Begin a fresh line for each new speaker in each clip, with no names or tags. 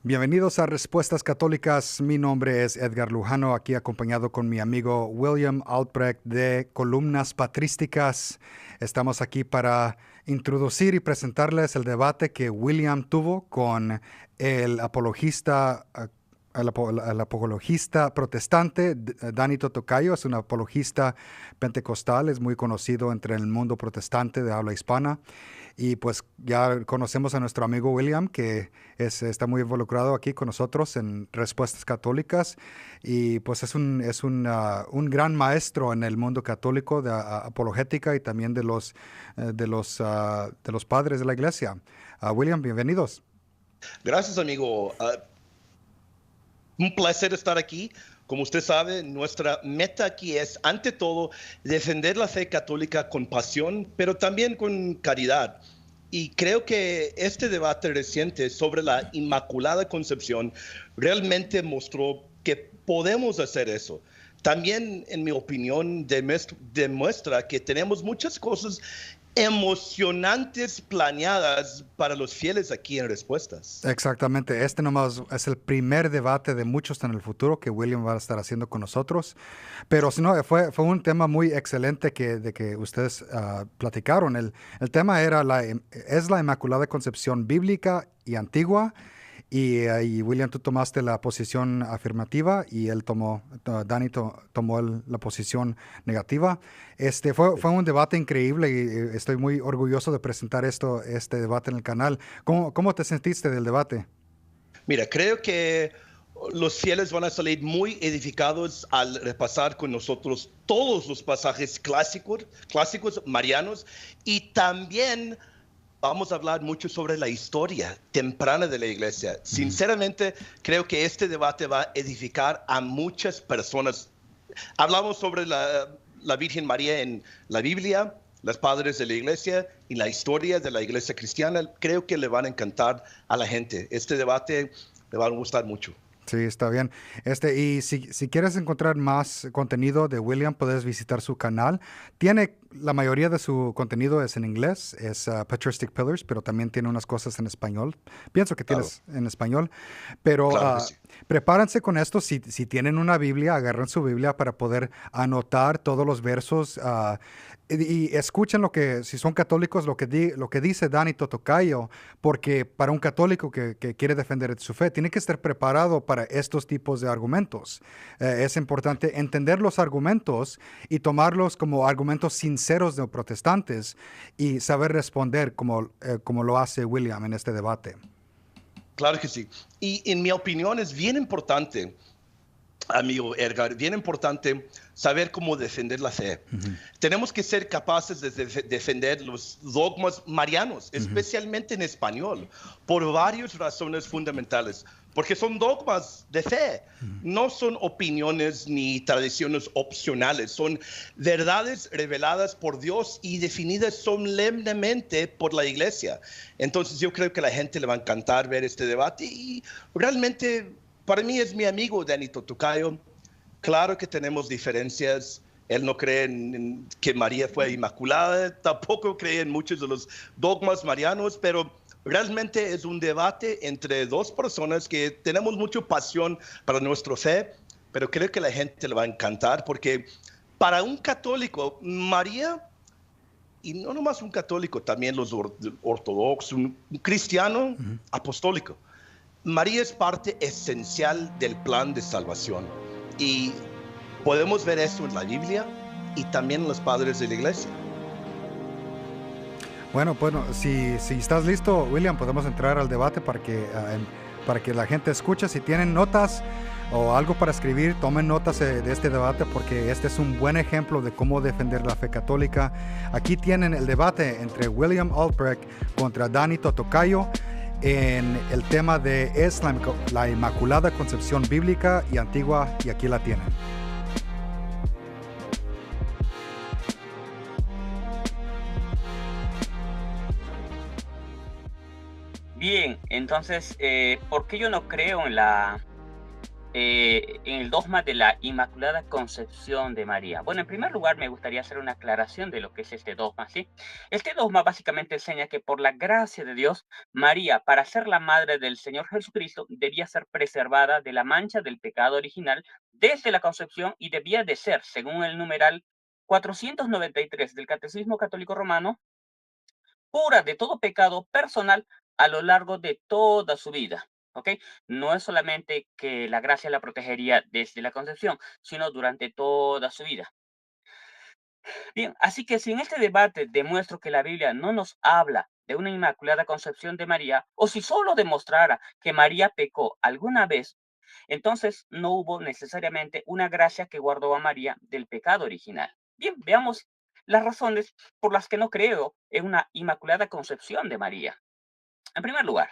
Bienvenidos a Respuestas Católicas. Mi nombre es Edgar Lujano, aquí acompañado con mi amigo William Albrecht de Columnas Patrísticas. Estamos aquí para introducir y presentarles el debate que William tuvo con el apologista el apologista protestante, Danny Totocayo. Es un apologista pentecostal, es muy conocido entre el mundo protestante de habla hispana. Y pues ya conocemos a nuestro amigo William, que está muy involucrado aquí con nosotros en Respuestas Católicas. Y pues es un gran maestro en el mundo católico de apologética y también de los padres de la iglesia. William, bienvenidos.
Gracias, amigo. Un placer estar aquí. Como usted sabe, nuestra meta aquí es, ante todo, defender la fe católica con pasión, pero también con caridad. Y creo que este debate reciente sobre la Inmaculada Concepción realmente mostró que podemos hacer eso. También, en mi opinión, demuestra que tenemos muchas cosas emocionantes planeadas para los fieles aquí en Respuestas.
Exactamente, este nomás es el primer debate de muchos en el futuro que William va a estar haciendo con nosotros, pero si no, fue un tema muy excelente de que ustedes platicaron. El tema es la Inmaculada Concepción bíblica y antigua. Y William, tú tomaste la posición afirmativa y Danny tomó la posición negativa. Fue un debate increíble y estoy muy orgulloso de presentar este debate en el canal. ¿Cómo te sentiste del debate?
Mira, creo que los fieles van a salir muy edificados al repasar con nosotros todos los pasajes clásicos marianos, y también vamos a hablar mucho sobre la historia temprana de la iglesia. Sinceramente, creo que este debate va a edificar a muchas personas. Hablamos sobre la Virgen María en la Biblia, los padres de la iglesia y la historia de la iglesia cristiana. Creo que le van a encantar a la gente. Este debate le va a gustar mucho.
Sí, está bien. Y si quieres encontrar más contenido de William, puedes visitar su canal. La mayoría de su contenido es en inglés, es Patristic Pillars, pero también tiene unas cosas en español. Pienso que tienes en español, pero
Claro que sí.
Prepárense con esto. Si tienen una Biblia, agarren su Biblia para poder anotar todos los versos. Y escuchen si son católicos, lo que dice Danny Totocayo, porque para un católico que quiere defender su fe, tiene que estar preparado para estos tipos de argumentos. Es importante entender los argumentos y tomarlos como argumentos sinceros de protestantes y saber responder como lo hace William en este debate.
Claro que sí. Y en mi opinión es bien importante, amigo Edgar, bien importante saber cómo defender la fe. Tenemos que ser capaces de defender los dogmas marianos, especialmente en español, por varias razones fundamentales, porque son dogmas de fe, no son opiniones ni tradiciones opcionales, son verdades reveladas por Dios y definidas solemnemente por la iglesia. Entonces yo creo que a la gente le va a encantar ver este debate, y realmente para mí es mi amigo Danny Totocayo. Claro que tenemos diferencias. Él no cree en que María fue inmaculada, tampoco cree en muchos de los dogmas marianos, pero realmente es un debate entre dos personas que tenemos mucha pasión para nuestra fe, pero creo que a la gente le va a encantar, porque para un católico, María, y no nomás un católico, también los ortodoxos, un cristiano apostólico, María es parte esencial del plan de salvación, y podemos ver esto en la Biblia y también en los padres de la iglesia.
Bueno, si estás listo, William, podemos entrar al debate para que la gente escuche. Si tienen notas o algo para escribir, tomen notas de este debate, porque este es un buen ejemplo de cómo defender la fe católica. Aquí tienen el debate entre William Albrecht contra Danny Totocayo en el tema de la Inmaculada Concepción bíblica y antigua, y aquí la tienen.
Bien, entonces, ¿por qué yo no creo en el dogma de la Inmaculada Concepción de María. Bueno, en primer lugar, me gustaría hacer una aclaración de lo que es este dogma, ¿sí? Este dogma básicamente enseña que por la gracia de Dios, María, para ser la madre del Señor Jesucristo, debía ser preservada de la mancha del pecado original desde la concepción y debía de ser, según el numeral 493 del Catecismo Católico Romano, pura de todo pecado personal a lo largo de toda su vida. ¿Ok? No es solamente que la gracia la protegería desde la concepción, sino durante toda su vida. Bien, así que si en este debate demuestro que la Biblia no nos habla de una inmaculada concepción de María, o si solo demostrara que María pecó alguna vez, entonces no hubo necesariamente una gracia que guardó a María del pecado original. Bien, veamos las razones por las que no creo en una inmaculada concepción de María. En primer lugar,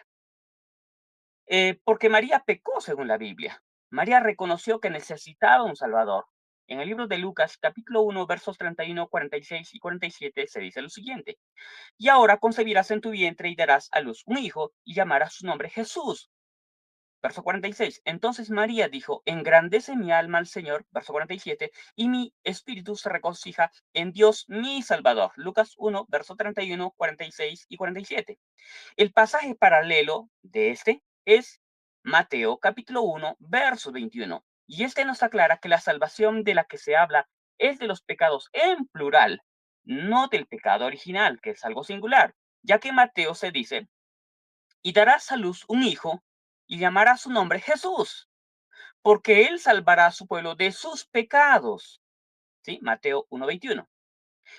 porque María pecó según la Biblia. María reconoció que necesitaba un Salvador. En el libro de Lucas, capítulo 1, versos 31, 46 y 47, se dice lo siguiente: Y ahora concebirás en tu vientre y darás a luz un hijo y llamarás su nombre Jesús. Verso 46. Entonces María dijo: Engrandece mi alma al Señor. Verso 47. Y mi espíritu se regocija en Dios mi Salvador. Lucas 1, verso 31, 46 y 47. El pasaje paralelo de este es Mateo capítulo 1, verso 21. Y este nos aclara que la salvación de la que se habla es de los pecados en plural, no del pecado original, que es algo singular, ya que Mateo se dice: y darás a luz un hijo y llamará su nombre Jesús, porque él salvará a su pueblo de sus pecados. ¿Sí? Mateo 1:21.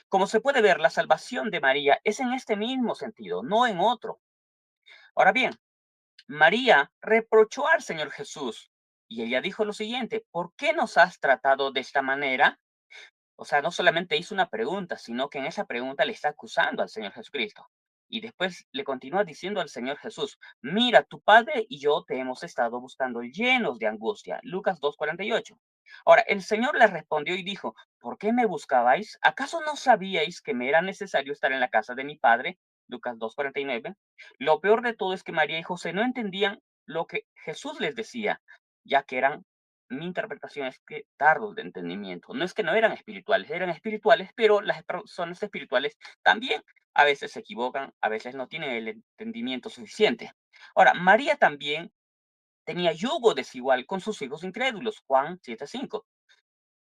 Como se puede ver, la salvación de María es en este mismo sentido, no en otro. Ahora bien, María reprochó al Señor Jesús y ella dijo lo siguiente: ¿por qué nos has tratado de esta manera? O sea, no solamente hizo una pregunta, sino que en esa pregunta le está acusando al Señor Jesucristo. Y después le continúa diciendo al Señor Jesús: mira, tu padre y yo te hemos estado buscando llenos de angustia. Lucas 2:48. Ahora, el Señor le respondió y dijo: ¿por qué me buscabais? ¿Acaso no sabíais que me era necesario estar en la casa de mi padre? Lucas 2:49. Lo peor de todo es que María y José no entendían lo que Jesús les decía, ya que eran, mi interpretación es que tardos de entendimiento. No es que no eran espirituales, pero las personas espirituales también a veces se equivocan, a veces no tienen el entendimiento suficiente. Ahora, María también tenía yugo desigual con sus hijos incrédulos, Juan 7:5,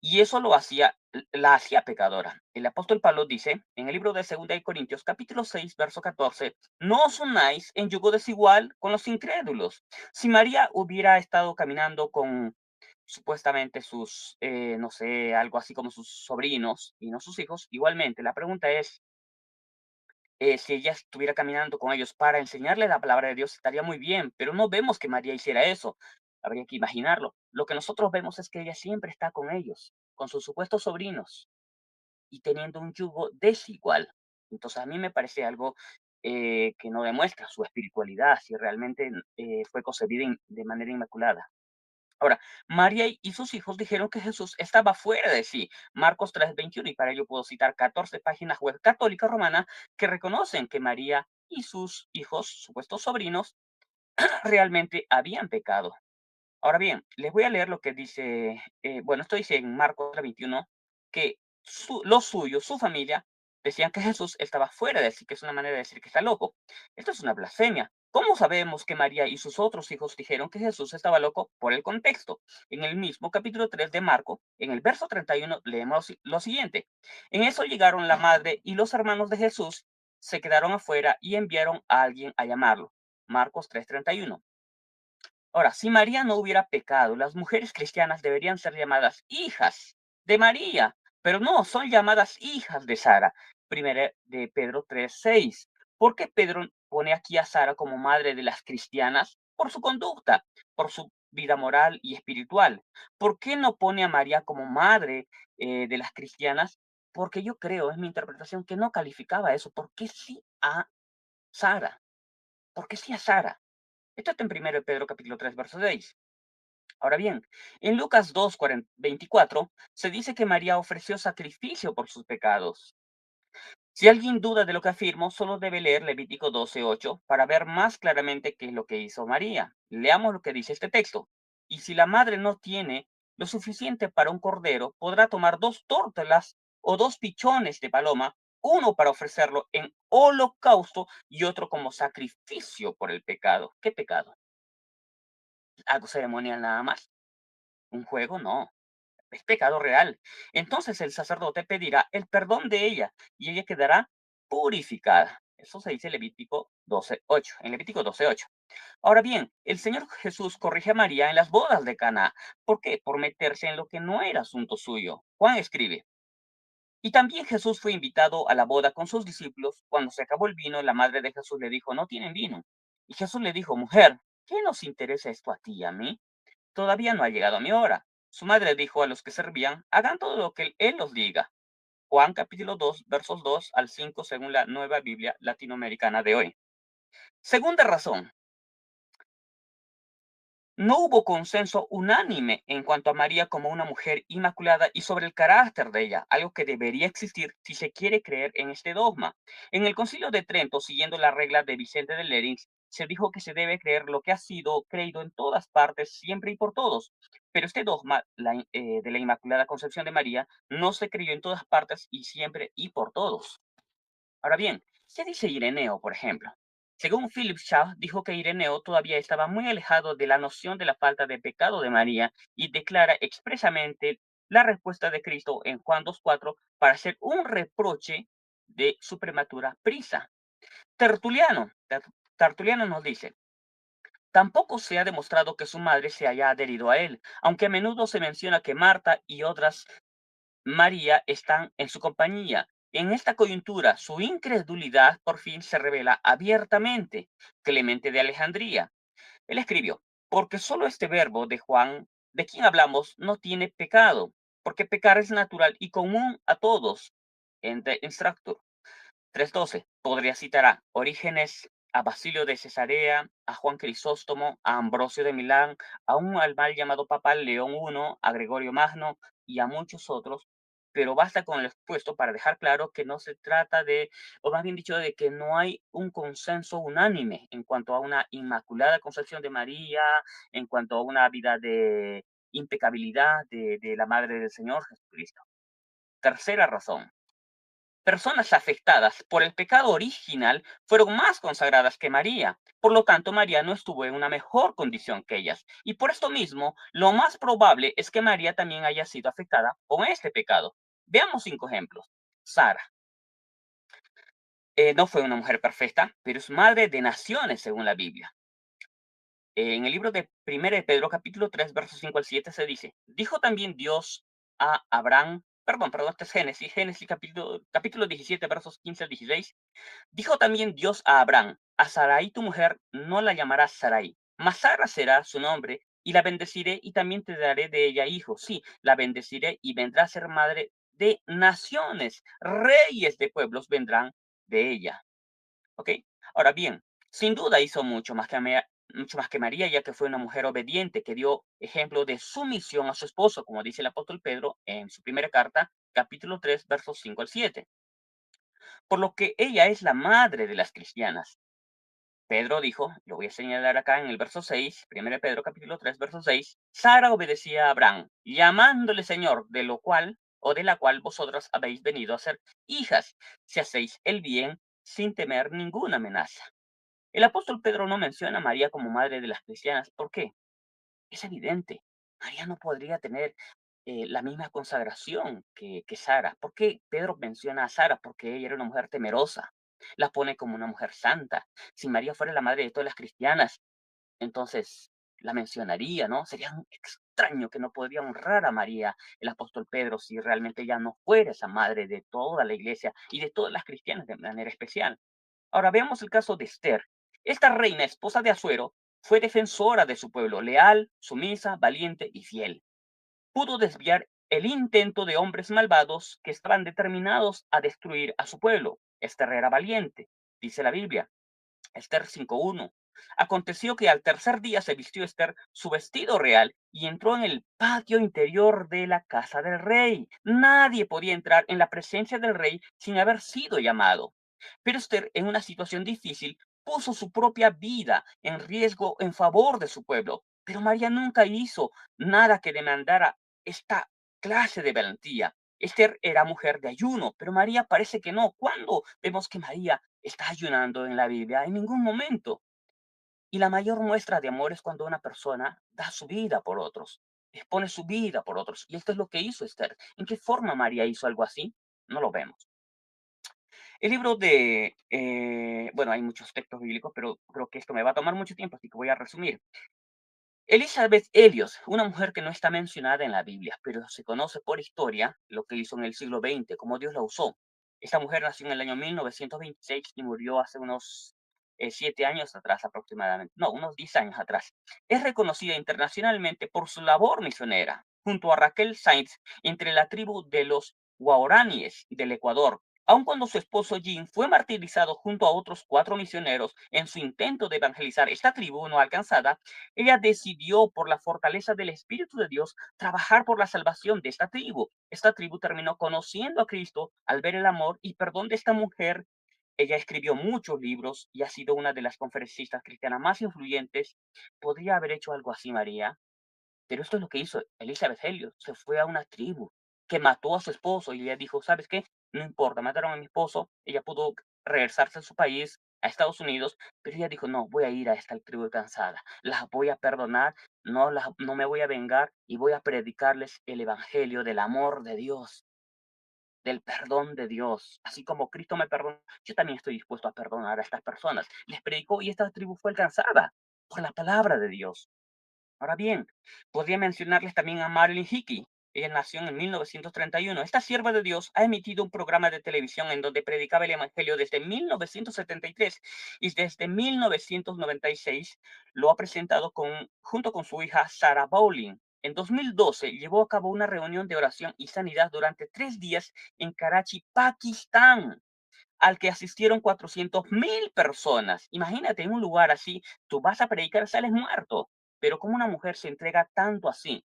y eso la hacía pecadora. El apóstol Pablo dice en el libro de 2 de Corintios, capítulo 6, verso 14: no os unáis en yugo desigual con los incrédulos. Si María hubiera estado caminando con supuestamente sus, no sé, algo así como sus sobrinos y no sus hijos, igualmente la pregunta es, si ella estuviera caminando con ellos para enseñarle la palabra de Dios, estaría muy bien, pero no vemos que María hiciera eso. Habría que imaginarlo. Lo que nosotros vemos es que ella siempre está con ellos, con sus supuestos sobrinos, y teniendo un yugo desigual. Entonces a mí me parece algo que no demuestra su espiritualidad, si realmente fue concebida de manera inmaculada. Ahora, María y sus hijos dijeron que Jesús estaba fuera de sí. Marcos 3:21, y para ello puedo citar 14 páginas web católicas romanas que reconocen que María y sus hijos, supuestos sobrinos, realmente habían pecado. Ahora bien, les voy a leer lo que dice, bueno, esto dice en Marcos 21, que los suyos, su familia, decían que Jesús estaba fuera de sí, que es una manera de decir que está loco. Esto es una blasfemia. ¿Cómo sabemos que María y sus otros hijos dijeron que Jesús estaba loco? Por el contexto. En el mismo capítulo 3 de Marco, en el verso 31, leemos lo siguiente: en eso llegaron la madre y los hermanos de Jesús, se quedaron afuera y enviaron a alguien a llamarlo. Marcos 3:31. Ahora, si María no hubiera pecado, las mujeres cristianas deberían ser llamadas hijas de María, pero no, son llamadas hijas de Sara. Primera de Pedro 3:6. ¿Por qué Pedro pone aquí a Sara como madre de las cristianas? Por su conducta, por su vida moral y espiritual. ¿Por qué no pone a María como madre de las cristianas? Porque yo creo, es mi interpretación, que no calificaba eso. ¿Por qué sí a Sara? ¿Por qué sí a Sara? Esto está en 1 Pedro capítulo 3, verso 6. Ahora bien, en Lucas 2:24 se dice que María ofreció sacrificio por sus pecados. Si alguien duda de lo que afirmo, solo debe leer Levítico 12:8 para ver más claramente qué es lo que hizo María. Leamos lo que dice este texto. Y si la madre no tiene lo suficiente para un cordero, podrá tomar 2 tórtolas o 2 pichones de paloma, uno para ofrecerlo en holocausto y otro como sacrificio por el pecado. ¿Qué pecado? ¿Algo ceremonial nada más? ¿Un juego? No, es pecado real. Entonces el sacerdote pedirá el perdón de ella y ella quedará purificada. Eso se dice en Levítico 12:8. En Levítico 12:8. Ahora bien, el Señor Jesús corrige a María en las bodas de Caná. ¿Por qué? Por meterse en lo que no era asunto suyo. Juan escribe: y también Jesús fue invitado a la boda con sus discípulos. Cuando se acabó el vino, la madre de Jesús le dijo: no tienen vino. Y Jesús le dijo: mujer, ¿qué nos interesa esto a ti y a mí? Todavía no ha llegado mi hora. Su madre dijo a los que servían: hagan todo lo que él os diga. Juan capítulo 2, versos 2 al 5, según la Nueva Biblia Latinoamericana de hoy. Segunda razón: no hubo consenso unánime en cuanto a María como una mujer inmaculada y sobre el carácter de ella, algo que debería existir si se quiere creer en este dogma. En el Concilio de Trento, siguiendo la regla de Vicente de Lérins, se dijo que se debe creer lo que ha sido creído en todas partes, siempre y por todos. Pero este dogma de la Inmaculada Concepción de María no se creyó en todas partes y siempre y por todos. Ahora bien, ¿qué dice Ireneo, por ejemplo? Según Philip Schaff, dijo que Ireneo todavía estaba muy alejado de la noción de la falta de pecado de María y declara expresamente la respuesta de Cristo en Juan 2:4 para hacer un reproche de su prematura prisa. Tertuliano, Tertuliano nos dice: tampoco se ha demostrado que su madre se haya adherido a él, aunque a menudo se menciona que Marta y otras María están en su compañía. En esta coyuntura, su incredulidad por fin se revela abiertamente. Clemente de Alejandría. Él escribió: porque solo este verbo de Juan, de quien hablamos, no tiene pecado, porque pecar es natural y común a todos. En The Instructor 3:12. Podría citar a Orígenes, a Basilio de Cesarea, a Juan Crisóstomo, a Ambrosio de Milán, a un al mal llamado Papa León I, a Gregorio Magno y a muchos otros, pero basta con el expuesto para dejar claro que no se trata de, o más bien dicho, de que no hay un consenso unánime en cuanto a una inmaculada concepción de María, en cuanto a una vida de impecabilidad de la Madre del Señor Jesucristo. Tercera razón: personas afectadas por el pecado original fueron más consagradas que María. Por lo tanto, María no estuvo en una mejor condición que ellas. Y por esto mismo, lo más probable es que María también haya sido afectada con este pecado. Veamos 5 ejemplos. Sara. No fue una mujer perfecta, pero es madre de naciones según la Biblia. En el libro de 1 de Pedro, capítulo 3, versos 5 al 7, se dice: dijo también Dios a Abraham, perdón, este es Génesis capítulo 17, versos 15 al 16. Dijo también Dios a Abraham: a Sarai tu mujer no la llamarás Sarai, mas Sara será su nombre, y la bendeciré y también te daré de ella hijos. Sí, la bendeciré y vendrá a ser madre de naciones, reyes de pueblos vendrán de ella. ¿Ok? Ahora bien, sin duda hizo mucho más que María, ya que fue una mujer obediente que dio ejemplo de sumisión a su esposo, como dice el apóstol Pedro en su primera carta, capítulo 3, versos 5 al 7. Por lo que ella es la madre de las cristianas. Pedro dijo, lo voy a señalar acá en el verso 6, 1 Pedro capítulo 3, verso 6, Sara obedecía a Abraham, llamándole Señor, de lo cual o de la cual vosotras habéis venido a ser hijas, si hacéis el bien sin temer ninguna amenaza. El apóstol Pedro no menciona a María como madre de las cristianas. ¿Por qué? Es evidente. María no podría tener la misma consagración que Sara. ¿Por qué Pedro menciona a Sara? Porque ella era una mujer temerosa. La pone como una mujer santa. Si María fuera la madre de todas las cristianas, entonces la mencionaría, ¿no? Sería extraño que no podría honrar a María el apóstol Pedro si realmente ella no fuera esa madre de toda la iglesia y de todas las cristianas de manera especial. Ahora veamos el caso de Esther. Esta reina, esposa de Asuero, fue defensora de su pueblo, leal, sumisa, valiente y fiel. Pudo desviar el intento de hombres malvados que estaban determinados a destruir a su pueblo. Esther era valiente, dice la Biblia. Esther 5:1. Aconteció que al tercer día se vistió Esther su vestido real y entró en el patio interior de la casa del rey. Nadie podía entrar en la presencia del rey sin haber sido llamado. Pero Esther, en una situación difícil, puso su propia vida en riesgo en favor de su pueblo. Pero María nunca hizo nada que demandara esta clase de valentía. Esther era mujer de ayuno, pero María parece que no. ¿Cuándo vemos que María está ayunando en la Biblia? En ningún momento. Y la mayor muestra de amor es cuando una persona da su vida por otros, expone su vida por otros. Y esto es lo que hizo Esther. ¿En qué forma María hizo algo así? No lo vemos. El libro de, bueno, hay muchos textos bíblicos, pero creo que esto me va a tomar mucho tiempo, así que voy a resumir. Elizabeth Elliot, una mujer que no está mencionada en la Biblia, pero se conoce por historia lo que hizo en el siglo XX, cómo Dios la usó. Esta mujer nació en el año 1926 y murió hace unos 7 años atrás aproximadamente, no, unos 10 años atrás. Es reconocida internacionalmente por su labor misionera, junto a Raquel Sainz, entre la tribu de los Guaraníes del Ecuador. Aun cuando su esposo Jim fue martirizado junto a otros 4 misioneros en su intento de evangelizar esta tribu no alcanzada, ella decidió, por la fortaleza del Espíritu de Dios, trabajar por la salvación de esta tribu. Esta tribu terminó conociendo a Cristo al ver el amor y perdón de esta mujer. Ella escribió muchos libros y ha sido una de las conferencistas cristianas más influyentes. ¿Podría haber hecho algo así, María? Pero esto es lo que hizo Elizabeth Elliot. Se fue a una tribu que mató a su esposo y ella dijo, ¿sabes qué? No importa, mataron a mi esposo. Ella pudo regresarse a su país, a Estados Unidos, pero ella dijo, no, voy a ir a esta tribu cansada. Las voy a perdonar, no me voy a vengar y voy a predicarles el evangelio del amor de Dios, del perdón de Dios. Así como Cristo me perdonó, yo también estoy dispuesto a perdonar a estas personas. Les predicó y esta tribu fue alcanzada por la palabra de Dios. Ahora bien, podría mencionarles también a Marilyn Hickey. Ella nació en 1931. Esta sierva de Dios ha emitido un programa de televisión en donde predicaba el Evangelio desde 1973 y desde 1996 lo ha presentado junto con su hija Sarah Bowling. En 2012 llevó a cabo una reunión de oración y sanidad durante 3 días en Karachi, Pakistán, al que asistieron 400.000 personas. Imagínate, en un lugar así, tú vas a predicar, sales muerto. Pero ¿cómo una mujer se entrega tanto así?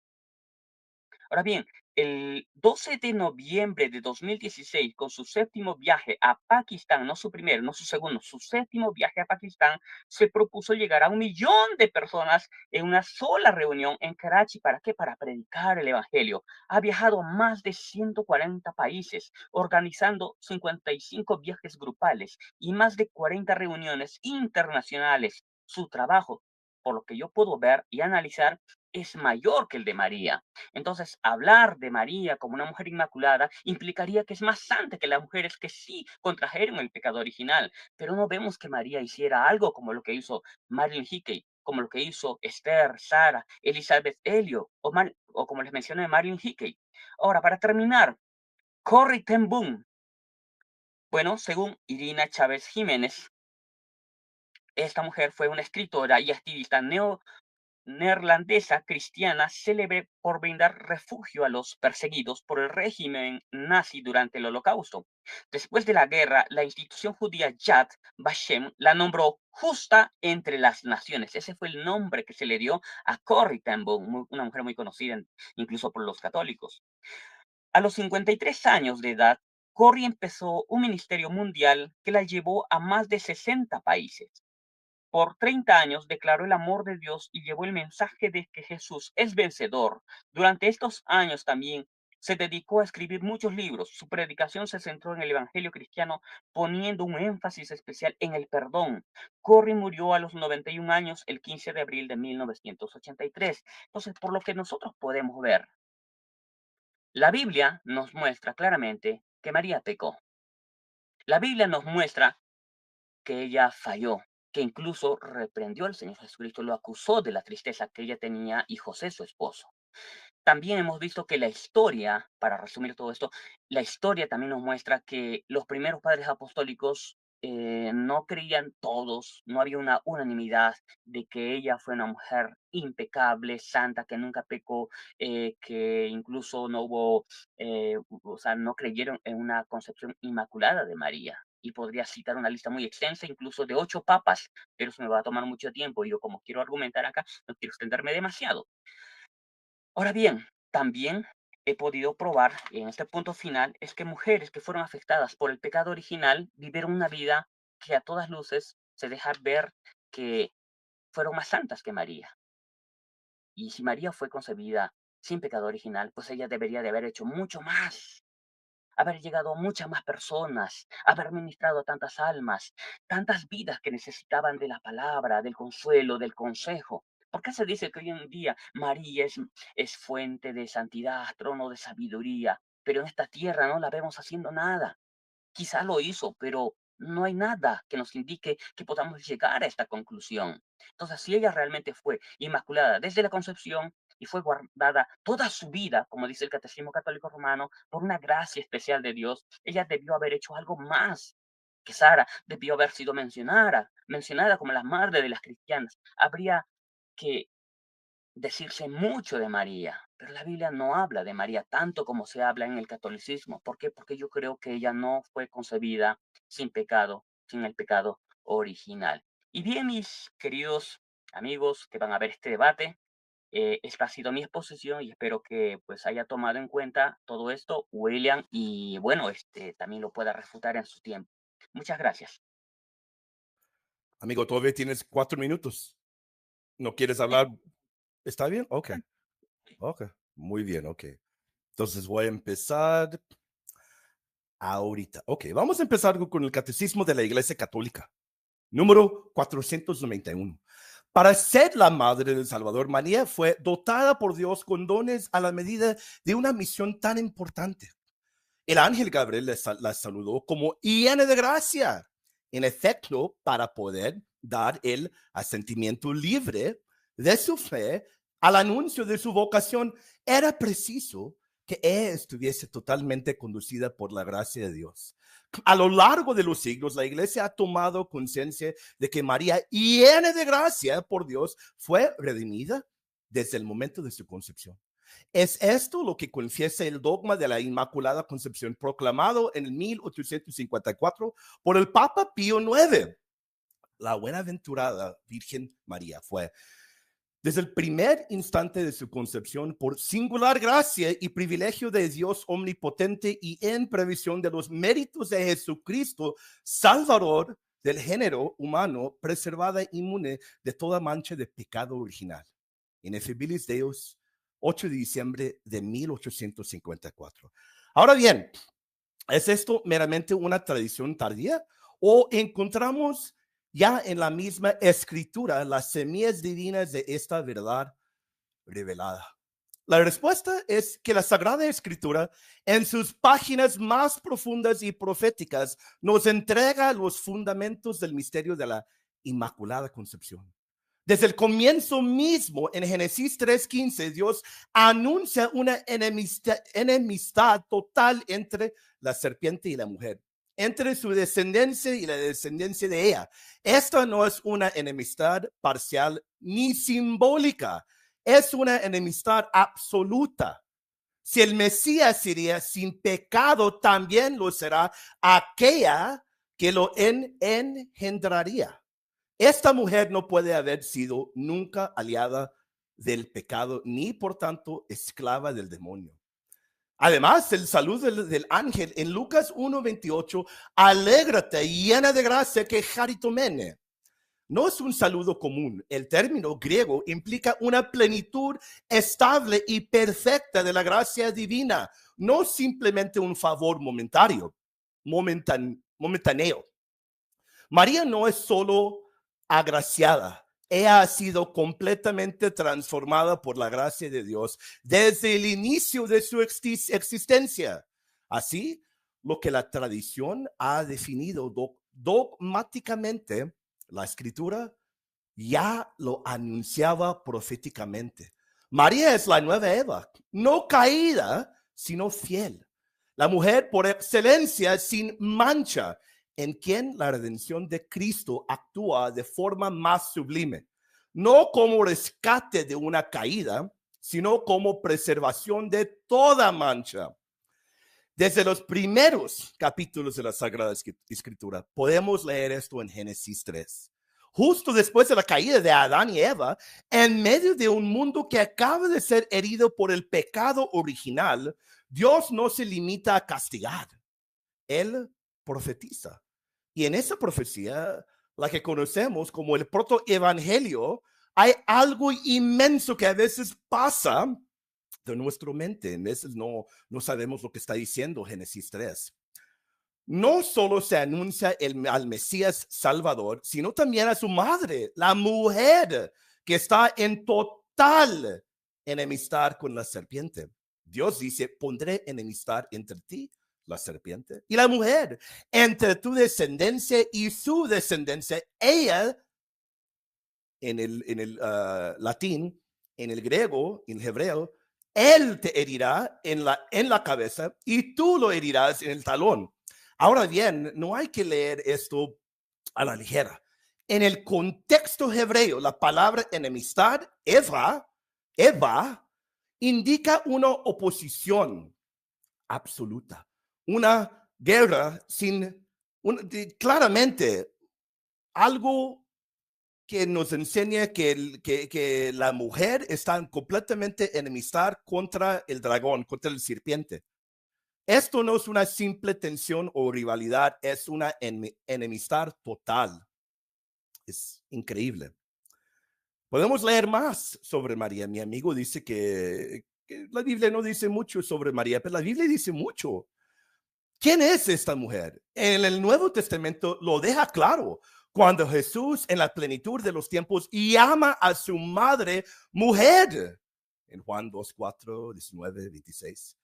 Ahora bien, el 12 de noviembre de 2016, con su séptimo viaje a Pakistán, no su primero, no su segundo, su séptimo viaje a Pakistán, se propuso llegar a 1 millón de personas en una sola reunión en Karachi. ¿Para qué? Para predicar el Evangelio. Ha viajado a más de 140 países, organizando 55 viajes grupales y más de 40 reuniones internacionales. Su trabajo, por lo que yo puedo ver y analizar, es mayor que el de María. Entonces, hablar de María como una mujer inmaculada implicaría que es más santa que las mujeres que sí contrajeron el pecado original, pero no vemos que María hiciera algo como lo que hizo Marilyn Hickey, como lo que hizo Esther, Sara, Elizabeth Elliot o como les mencioné, Marilyn Hickey. Ahora, para terminar, Corrie ten Boom. Bueno, según Irina Chávez Jiménez, esta mujer fue una escritora y activista neerlandesa cristiana célebre por brindar refugio a los perseguidos por el régimen nazi durante el Holocausto. Después de la guerra, la institución judía Yad Vashem la nombró justa entre las naciones. Ese fue el nombre que se le dio a Corrie ten Boom, una mujer muy conocida incluso por los católicos. A los 53 años de edad, Corrie empezó un ministerio mundial que la llevó a más de 60 países. Por 30 años declaró el amor de Dios y llevó el mensaje de que Jesús es vencedor. Durante estos años también se dedicó a escribir muchos libros. Su predicación se centró en el Evangelio cristiano, poniendo un énfasis especial en el perdón. Corrie murió a los 91 años el 15 de abril de 1983. Entonces, por lo que nosotros podemos ver, la Biblia nos muestra claramente que María pecó. La Biblia nos muestra que ella falló, que incluso reprendió al Señor Jesucristo, lo acusó de la tristeza que ella tenía y José, su esposo. También hemos visto que la historia, para resumir todo esto, la historia también nos muestra que los primeros padres apostólicos no creían todos, no había una unanimidad de que ella fue una mujer impecable, santa, que nunca pecó, que incluso no hubo, o sea, no creyeron en una concepción inmaculada de María. Y podría citar una lista muy extensa, incluso de 8 papas, pero eso me va a tomar mucho tiempo y yo como quiero argumentar acá, no quiero extenderme demasiado. Ahora bien, también he podido probar, y en este punto final, es que mujeres que fueron afectadas por el pecado original vivieron una vida que a todas luces se deja ver que fueron más santas que María. Y si María fue concebida sin pecado original, pues ella debería de haber hecho mucho más, haber llegado a muchas más personas, haber ministrado a tantas almas, tantas vidas que necesitaban de la palabra, del consuelo, del consejo. ¿Por qué se dice que hoy en día María es fuente de santidad, trono de sabiduría, pero en esta tierra no la vemos haciendo nada? Quizá lo hizo, pero no hay nada que nos indique que podamos llegar a esta conclusión. Entonces, si ella realmente fue inmaculada desde la concepción y fue guardada toda su vida, como dice el Catecismo Católico Romano, por una gracia especial de Dios, ella debió haber hecho algo más que Sara, debió haber sido mencionada como la madre de las cristianas. Habría que decirse mucho de María, pero la Biblia no habla de María tanto como se habla en el catolicismo. ¿Por qué? Porque yo creo que ella no fue concebida sin pecado, sin el pecado original. Y bien, mis queridos amigos que van a ver este debate, esta ha sido mi exposición y espero que pues haya tomado en cuenta todo esto William y bueno, también lo pueda refutar en su tiempo. Muchas gracias.
Amigo, todavía tienes 4 minutos. ¿No quieres hablar? ¿Está bien? Ok. Ok. Muy bien, ok. Entonces voy a empezar ahorita. Ok, vamos a empezar con el Catecismo de la Iglesia Católica, número 491. Para ser la madre del Salvador, María fue dotada por Dios con dones a la medida de una misión tan importante. El ángel Gabriel la saludó como llena de gracia. En efecto, para poder dar el asentimiento libre de su fe al anuncio de su vocación, era preciso que ella estuviese totalmente conducida por la gracia de Dios. A lo largo de los siglos, la iglesia ha tomado conciencia de que María, llena de gracia por Dios, fue redimida desde el momento de su concepción. Es esto lo que confiesa el dogma de la Inmaculada Concepción proclamado en 1854 por el Papa Pío IX. La buenaventurada Virgen María fue, desde el primer instante de su concepción, por singular gracia y privilegio de Dios omnipotente y en previsión de los méritos de Jesucristo, Salvador del género humano, preservada inmune de toda mancha de pecado original. Inefabilis Deus, 8 de diciembre de 1854. Ahora bien, ¿es esto meramente una tradición tardía o encontramos ya en la misma escritura las semillas divinas de esta verdad revelada? La respuesta es que la Sagrada Escritura, en sus páginas más profundas y proféticas, nos entrega los fundamentos del misterio de la Inmaculada Concepción. Desde el comienzo mismo, en Génesis 3:15, Dios anuncia una enemistad total entre la serpiente y la mujer, entre su descendencia y la descendencia de ella. Esta no es una enemistad parcial ni simbólica, es una enemistad absoluta. Si el Mesías sería sin pecado, también lo será aquella que lo engendraría. Esta mujer no puede haber sido nunca aliada del pecado, ni por tanto esclava del demonio. Además, el saludo del ángel en Lucas 1:28, alégrate llena de gracia, que charitomene, no es un saludo común. El término griego implica una plenitud estable y perfecta de la gracia divina, no simplemente un favor momentáneo. María no es solo agraciada, ella ha sido completamente transformada por la gracia de Dios desde el inicio de su existencia. Así, lo que la tradición ha definido dogmáticamente, la Escritura ya lo anunciaba proféticamente. María es la nueva Eva, no caída, sino fiel. La mujer por excelencia sin mancha, en quien la redención de Cristo actúa de forma más sublime, no como rescate de una caída, sino como preservación de toda mancha. Desde los primeros capítulos de la Sagrada Escritura podemos leer esto en Génesis 3. Justo después de la caída de Adán y Eva, en medio de un mundo que acaba de ser herido por el pecado original, Dios no se limita a castigar, Él profetiza. Y en esa profecía, la que conocemos como el protoevangelio, hay algo inmenso que a veces pasa de nuestra mente. A veces no sabemos lo que está diciendo Génesis 3. No solo se anuncia al Mesías Salvador, sino también a su madre, la mujer, que está en total enemistad con la serpiente. Dios dice, pondré enemistad entre ti, la serpiente, y la mujer, entre tu descendencia y su descendencia. Ella, en el latín, en el griego, en el hebreo, él te herirá en la cabeza y tú lo herirás en el talón. Ahora bien, no hay que leer esto a la ligera. En el contexto hebreo, la palabra enemistad, Eva, indica una oposición absoluta, una guerra claramente algo que nos enseña que la mujer está completamente enemistad contra el dragón, contra el serpiente. Esto no es una simple tensión o rivalidad, es una enemistad total. Es increíble. Podemos leer más sobre María. Mi amigo dice que la Biblia no dice mucho sobre María, pero la Biblia dice mucho. ¿Quién es esta mujer? En el Nuevo Testamento lo deja claro. Cuando Jesús, en la plenitud de los tiempos, llama a su madre mujer. En Juan 2, 4, 19, 26.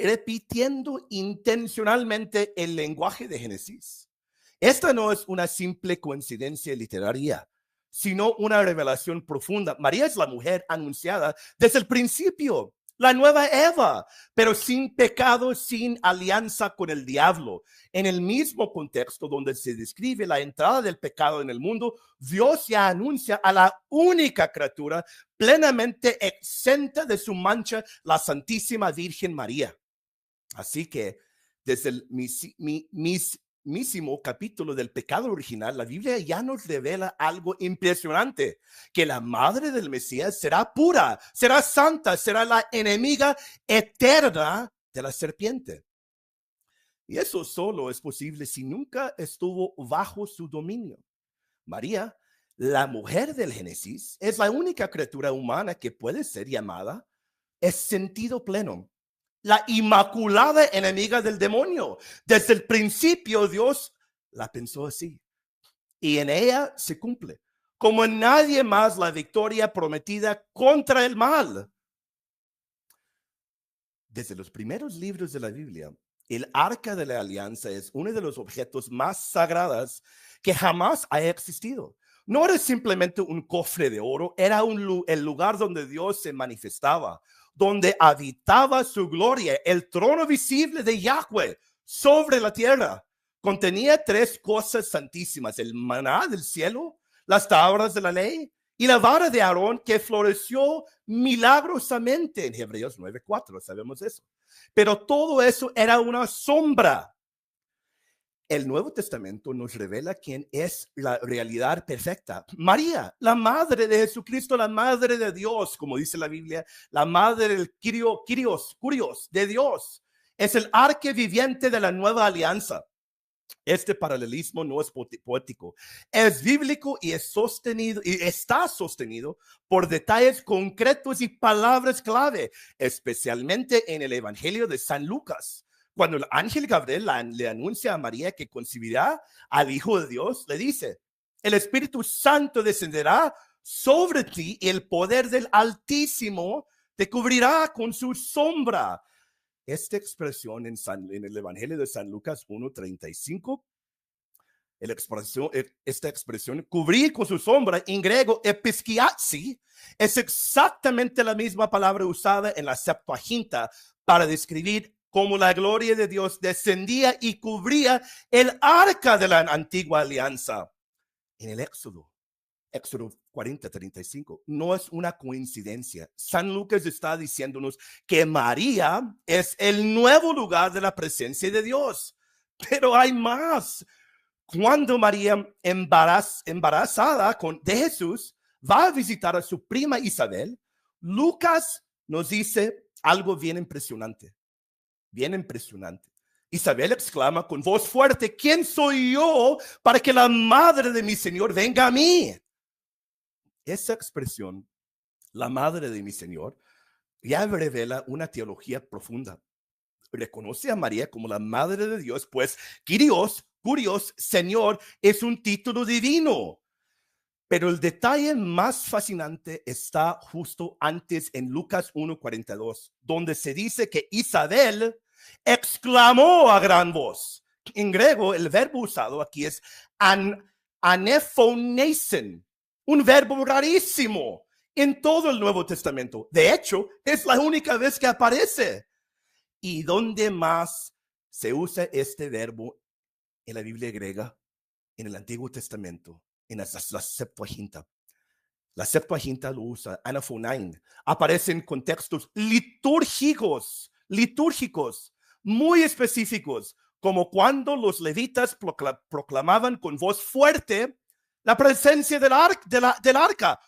Repitiendo intencionalmente el lenguaje de Génesis. Esta no es una simple coincidencia literaria, sino una revelación profunda. María es la mujer anunciada desde el principio, la nueva Eva, pero sin pecado, sin alianza con el diablo. En el mismo contexto donde se describe la entrada del pecado en el mundo, Dios ya anuncia a la única criatura plenamente exenta de su mancha, la Santísima Virgen María. Así que desde el mismísimo capítulo del pecado original, la Biblia ya nos revela algo impresionante, que la madre del Mesías será pura, será santa, será la enemiga eterna de la serpiente. Y eso solo es posible si nunca estuvo bajo su dominio. María, la mujer del Génesis, es la única criatura humana que puede ser llamada en sentido pleno la inmaculada enemiga del demonio. Desde el principio Dios la pensó así. Y en ella se cumple, como en nadie más, la victoria prometida contra el mal. Desde los primeros libros de la Biblia, el Arca de la Alianza es uno de los objetos más sagrados que jamás ha existido. No era simplemente un cofre de oro, era el lugar donde Dios se manifestaba, donde habitaba su gloria, el trono visible de Yahweh sobre la tierra. Contenía tres cosas santísimas: el maná del cielo, las tablas de la ley y la vara de Aarón que floreció milagrosamente en Hebreos 9:4, sabemos eso. Pero todo eso era una sombra. El Nuevo Testamento nos revela quién es la realidad perfecta. María, la madre de Jesucristo, la madre de Dios, como dice la Biblia, la madre del Curios de Dios. Es el arca viviente de la nueva alianza. Este paralelismo no es poético, es bíblico y es sostenido y está sostenido por detalles concretos y palabras clave, especialmente en el Evangelio de San Lucas. Cuando el ángel Gabriel le anuncia a María que concebirá al Hijo de Dios, le dice: el Espíritu Santo descenderá sobre ti y el poder del Altísimo te cubrirá con su sombra. Esta expresión en el Evangelio de San Lucas 1:35, esta expresión, cubrir con su sombra, en griego, episkiazi, es exactamente la misma palabra usada en la Septuaginta para describir cómo la gloria de Dios descendía y cubría el arca de la antigua alianza. En el Éxodo 40:35, no es una coincidencia. San Lucas está diciéndonos que María es el nuevo lugar de la presencia de Dios. Pero hay más. Cuando María, embarazada de Jesús, va a visitar a su prima Isabel, Lucas nos dice algo bien impresionante. Bien impresionante. Isabel exclama con voz fuerte: ¿quién soy yo para que la madre de mi Señor venga a mí? esa expresión, la madre de mi Señor, ya revela una teología profunda. Reconoce a María como la madre de Dios, pues Kyrios, Señor, es un título divino. Pero el detalle más fascinante está justo antes en Lucas 1:42, donde se dice que Isabel exclamó a gran voz. En griego, el verbo usado aquí es anephoneisen, un verbo rarísimo en todo el Nuevo Testamento. De hecho, es la única vez que aparece. ¿Y dónde más se usa este verbo en la Biblia griega? En el Antiguo Testamento, en la Septuaginta. La Septuaginta lo usa, anaphonein. Aparece en contextos litúrgicos, muy específicos, como cuando los levitas proclamaban con voz fuerte la presencia del arca.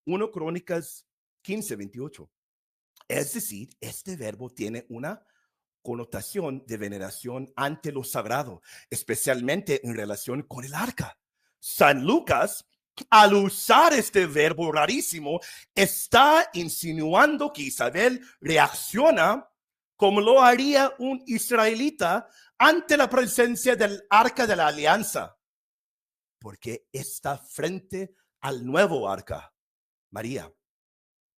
1 Crónicas 15:28. Es decir, este verbo tiene una connotación de veneración ante lo sagrado, especialmente en relación con el arca. San Lucas, al usar este verbo rarísimo, está insinuando que Isabel reacciona como lo haría un israelita ante la presencia del arca de la alianza, porque está frente al nuevo arca, María.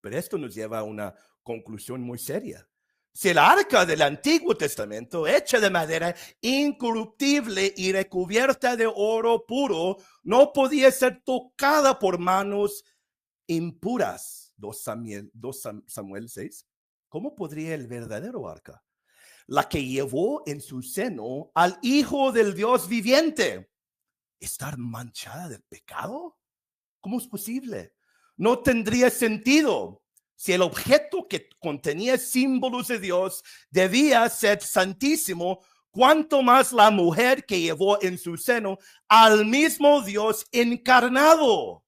Pero esto nos lleva a una conclusión muy seria. Si el arca del Antiguo Testamento, hecha de madera incorruptible y recubierta de oro puro, no podía ser tocada por manos impuras, 2 Samuel 6, ¿cómo podría el verdadero arca, la que llevó en su seno al Hijo del Dios viviente, estar manchada de pecado? ¿Cómo es posible? No tendría sentido. Si el objeto que contenía símbolos de Dios debía ser santísimo, cuánto más la mujer que llevó en su seno al mismo Dios encarnado.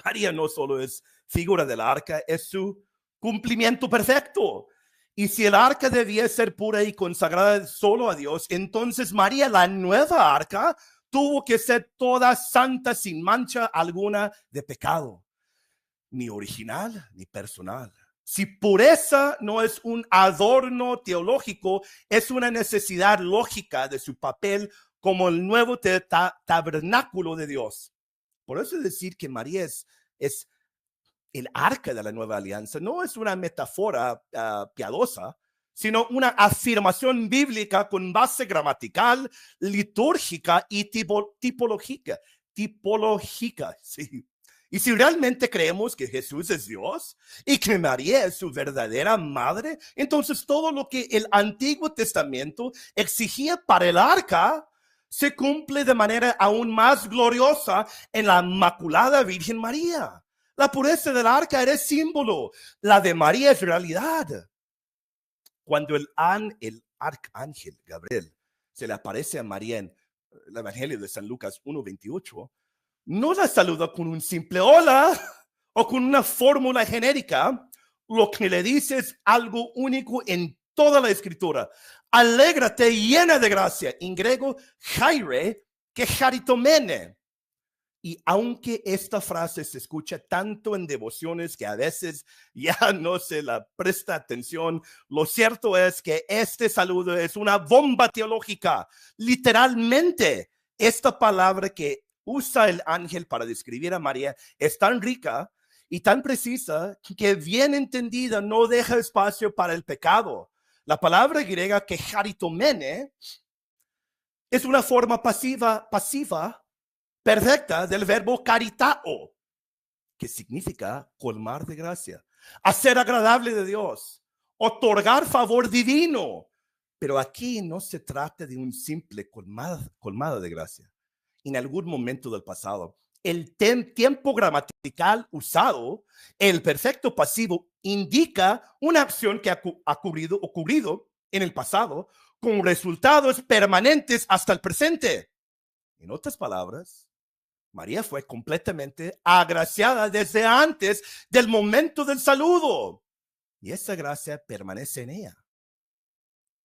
María no solo es figura del arca, es su cumplimiento perfecto. Y si el arca debía ser pura y consagrada solo a Dios, entonces María, la nueva arca, tuvo que ser toda santa, sin mancha alguna de pecado, ni original ni personal. Si pureza no es un adorno teológico, es una necesidad lógica de su papel como el nuevo tabernáculo de Dios. Por eso decir que María es el arca de la nueva alianza no es una metáfora piadosa, sino una afirmación bíblica con base gramatical, litúrgica y tipológica. Sí. Y si realmente creemos que Jesús es Dios y que María es su verdadera madre, entonces todo lo que el Antiguo Testamento exigía para el arca se cumple de manera aún más gloriosa en la Inmaculada Virgen María. La pureza del arca era símbolo, la de María es realidad. Cuando el arcángel Gabriel se le aparece a María en el Evangelio de San Lucas 1:28, no la saluda con un simple hola o con una fórmula genérica. Lo que le dice es algo único en toda la escritura. Alégrate, llena de gracia. En griego, chaire, que charitomene. Y aunque esta frase se escucha tanto en devociones que a veces ya no se la presta atención, lo cierto es que este saludo es una bomba teológica. Literalmente, esta palabra que usa el ángel para describir a María es tan rica y tan precisa que bien entendida no deja espacio para el pecado. La palabra griega que charitomene es una forma pasiva perfecta del verbo caritao, que significa colmar de gracia, hacer agradable de Dios, otorgar favor divino. Pero aquí no se trata de un simple colmado de gracia. En algún momento del pasado, el tiempo gramatical usado, el perfecto pasivo, indica una acción que ha ocurrido en el pasado con resultados permanentes hasta el presente. En otras palabras, María fue completamente agraciada desde antes del momento del saludo. Y esa gracia permanece en ella.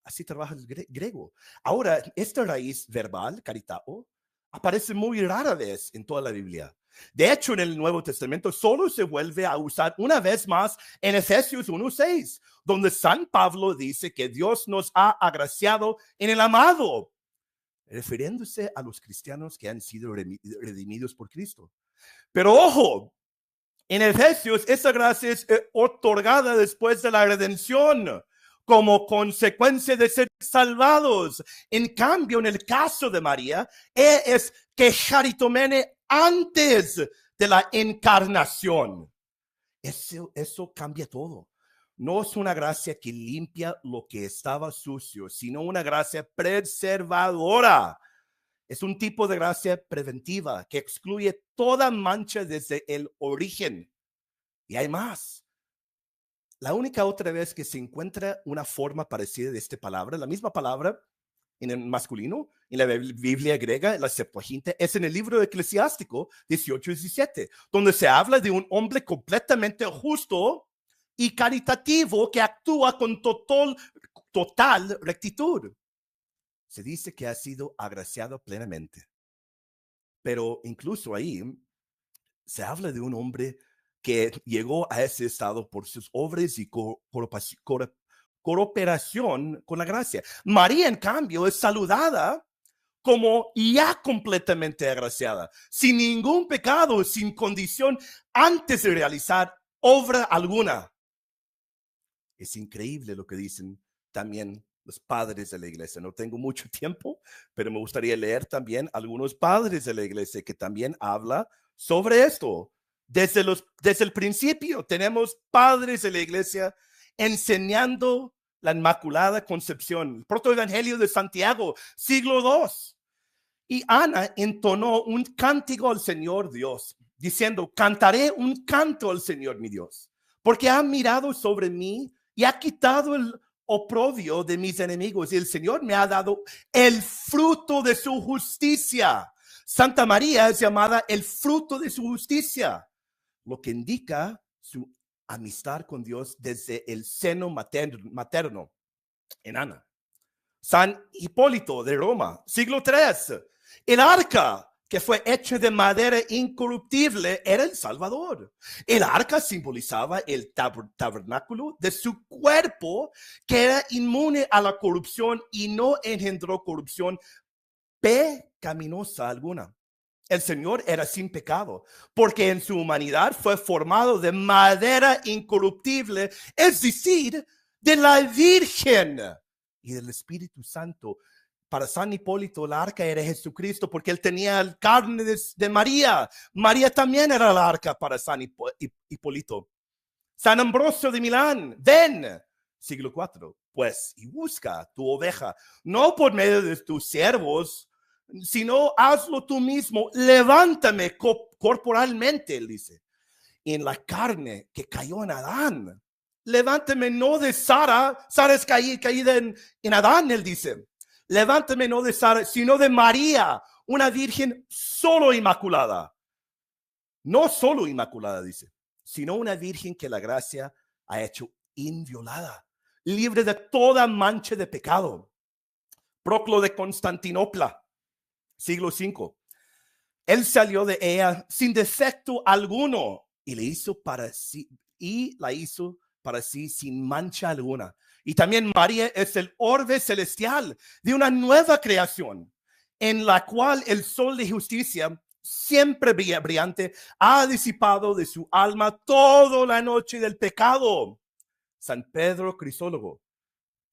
Así trabaja el griego. Ahora, esta raíz verbal, caritao, aparece muy rara vez en toda la Biblia. De hecho, en el Nuevo Testamento solo se vuelve a usar una vez más en Efesios 1:6, donde San Pablo dice que Dios nos ha agraciado en el amado, refiriéndose a los cristianos que han sido redimidos por Cristo. Pero ojo, en Efesios esa gracia es otorgada después de la redención, como consecuencia de ser salvados. En cambio, en el caso de María, es que charitomene antes de la encarnación. Eso cambia todo. No es una gracia que limpia lo que estaba sucio, sino una gracia preservadora. Es un tipo de gracia preventiva que excluye toda mancha desde el origen. Y hay más. La única otra vez que se encuentra una forma parecida de esta palabra, la misma palabra en el masculino, en la Biblia griega, la Septuaginta, es en el libro de Eclesiástico 18:17, donde se habla de un hombre completamente justo y caritativo que actúa con total rectitud. Se dice que ha sido agraciado plenamente. Pero incluso ahí se habla de un hombre que llegó a ese estado por sus obras y cooperación con la gracia. María, en cambio, es saludada como ya completamente agraciada, sin ningún pecado, sin condición antes de realizar obra alguna. Es increíble lo que dicen también los padres de la iglesia. No tengo mucho tiempo, pero me gustaría leer también algunos padres de la iglesia que también hablan sobre esto. Desde el principio tenemos padres de la iglesia enseñando la Inmaculada Concepción, el protoevangelio de Santiago, siglo II. Y Ana entonó un cántico al Señor Dios, diciendo: cantaré un canto al Señor mi Dios, porque ha mirado sobre mí y ha quitado el oprobio de mis enemigos, y el Señor me ha dado el fruto de su justicia. Santa María es llamada el fruto de su justicia, lo que indica su amistad con Dios desde el seno materno en Ana. San Hipólito de Roma, siglo III, el arca que fue hecha de madera incorruptible era el Salvador. El arca simbolizaba el tabernáculo de su cuerpo, que era inmune a la corrupción y no engendró corrupción pecaminosa alguna. El Señor era sin pecado, porque en su humanidad fue formado de madera incorruptible, es decir, de la Virgen y del Espíritu Santo. Para San Hipólito, el arca era Jesucristo, porque él tenía el carne de María. María también era el arca para San Hipólito. San Ambrosio de Milán, ven, siglo IV, pues, y busca tu oveja, no por medio de tus siervos, sino hazlo tú mismo. Levántame corporalmente, él dice, en la carne que cayó en Adán. Levántame no de Sara es caída en Adán, él dice. Levántame no de Sara, sino de María, una virgen solo inmaculada. No solo inmaculada, dice, sino una virgen que la gracia ha hecho inviolada, libre de toda mancha de pecado. Proclo de Constantinopla, siglo V. Él salió de ella sin defecto alguno y la hizo para sí sin mancha alguna. Y también María es el orbe celestial de una nueva creación, en la cual el sol de justicia, siempre brillante, ha disipado de su alma toda la noche del pecado. San Pedro Crisólogo,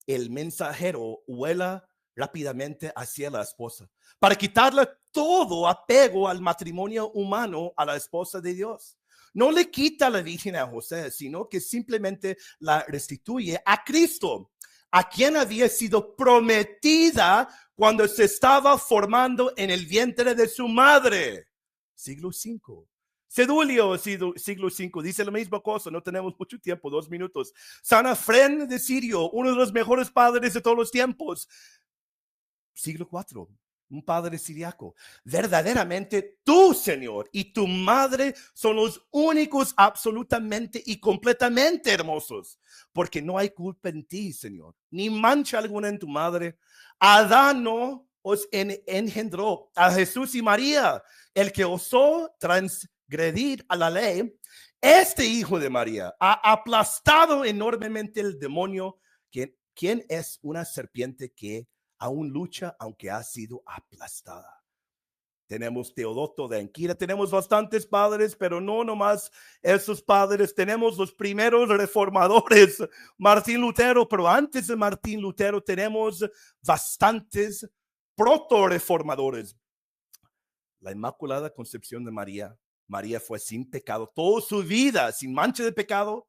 el mensajero, vuela rápidamente hacia la esposa para quitarle todo apego al matrimonio humano a la esposa de Dios. No le quita la Virgen a José, sino que simplemente la restituye a Cristo, a quien había sido prometida cuando se estaba formando en el vientre de su madre. Siglo V. Cedulio, siglo V, dice la misma cosa. No tenemos mucho tiempo, 2 minutos. San Efrén de Sirio, uno de los mejores padres de todos los tiempos. Siglo IV, un padre siriaco. Verdaderamente tú, Señor, y tu madre son los únicos absolutamente y completamente hermosos, porque no hay culpa en ti, Señor, ni mancha alguna en tu madre. Adán no os engendró, a Jesús y María, el que osó transgredir a la ley, este hijo de María ha aplastado enormemente el demonio, quien es una serpiente que aún lucha aunque ha sido aplastada. Tenemos Teodoto de Anquila, tenemos bastantes padres, pero no nomás esos padres, tenemos los primeros reformadores, Martín Lutero, pero antes de Martín Lutero tenemos bastantes proto-reformadores. La Inmaculada Concepción de María, María fue sin pecado, toda su vida sin mancha de pecado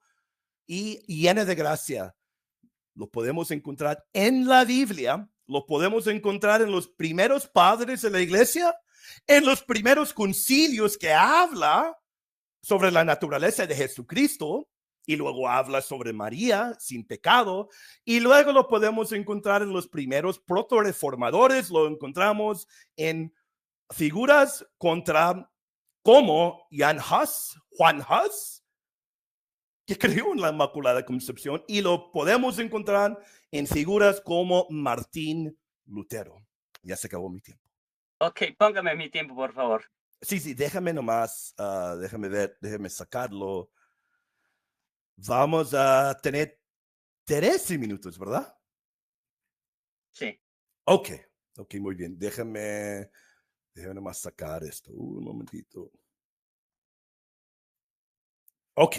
y llena de gracia. Lo podemos encontrar en la Biblia, lo podemos encontrar en los primeros padres de la iglesia, en los primeros concilios que habla sobre la naturaleza de Jesucristo y luego habla sobre María sin pecado, y luego lo podemos encontrar en los primeros proto-reformadores, lo encontramos en figuras como Juan Hus, que creyó en la Inmaculada Concepción, y lo podemos encontrar en figuras como Martín Lutero. Ya se acabó mi tiempo.
Ok, póngame mi tiempo, por favor.
Sí, déjame nomás, déjame sacarlo. Vamos a tener 13 minutos, ¿verdad?
Sí.
Ok, muy bien. Déjame nomás sacar esto. Un momentito. Ok,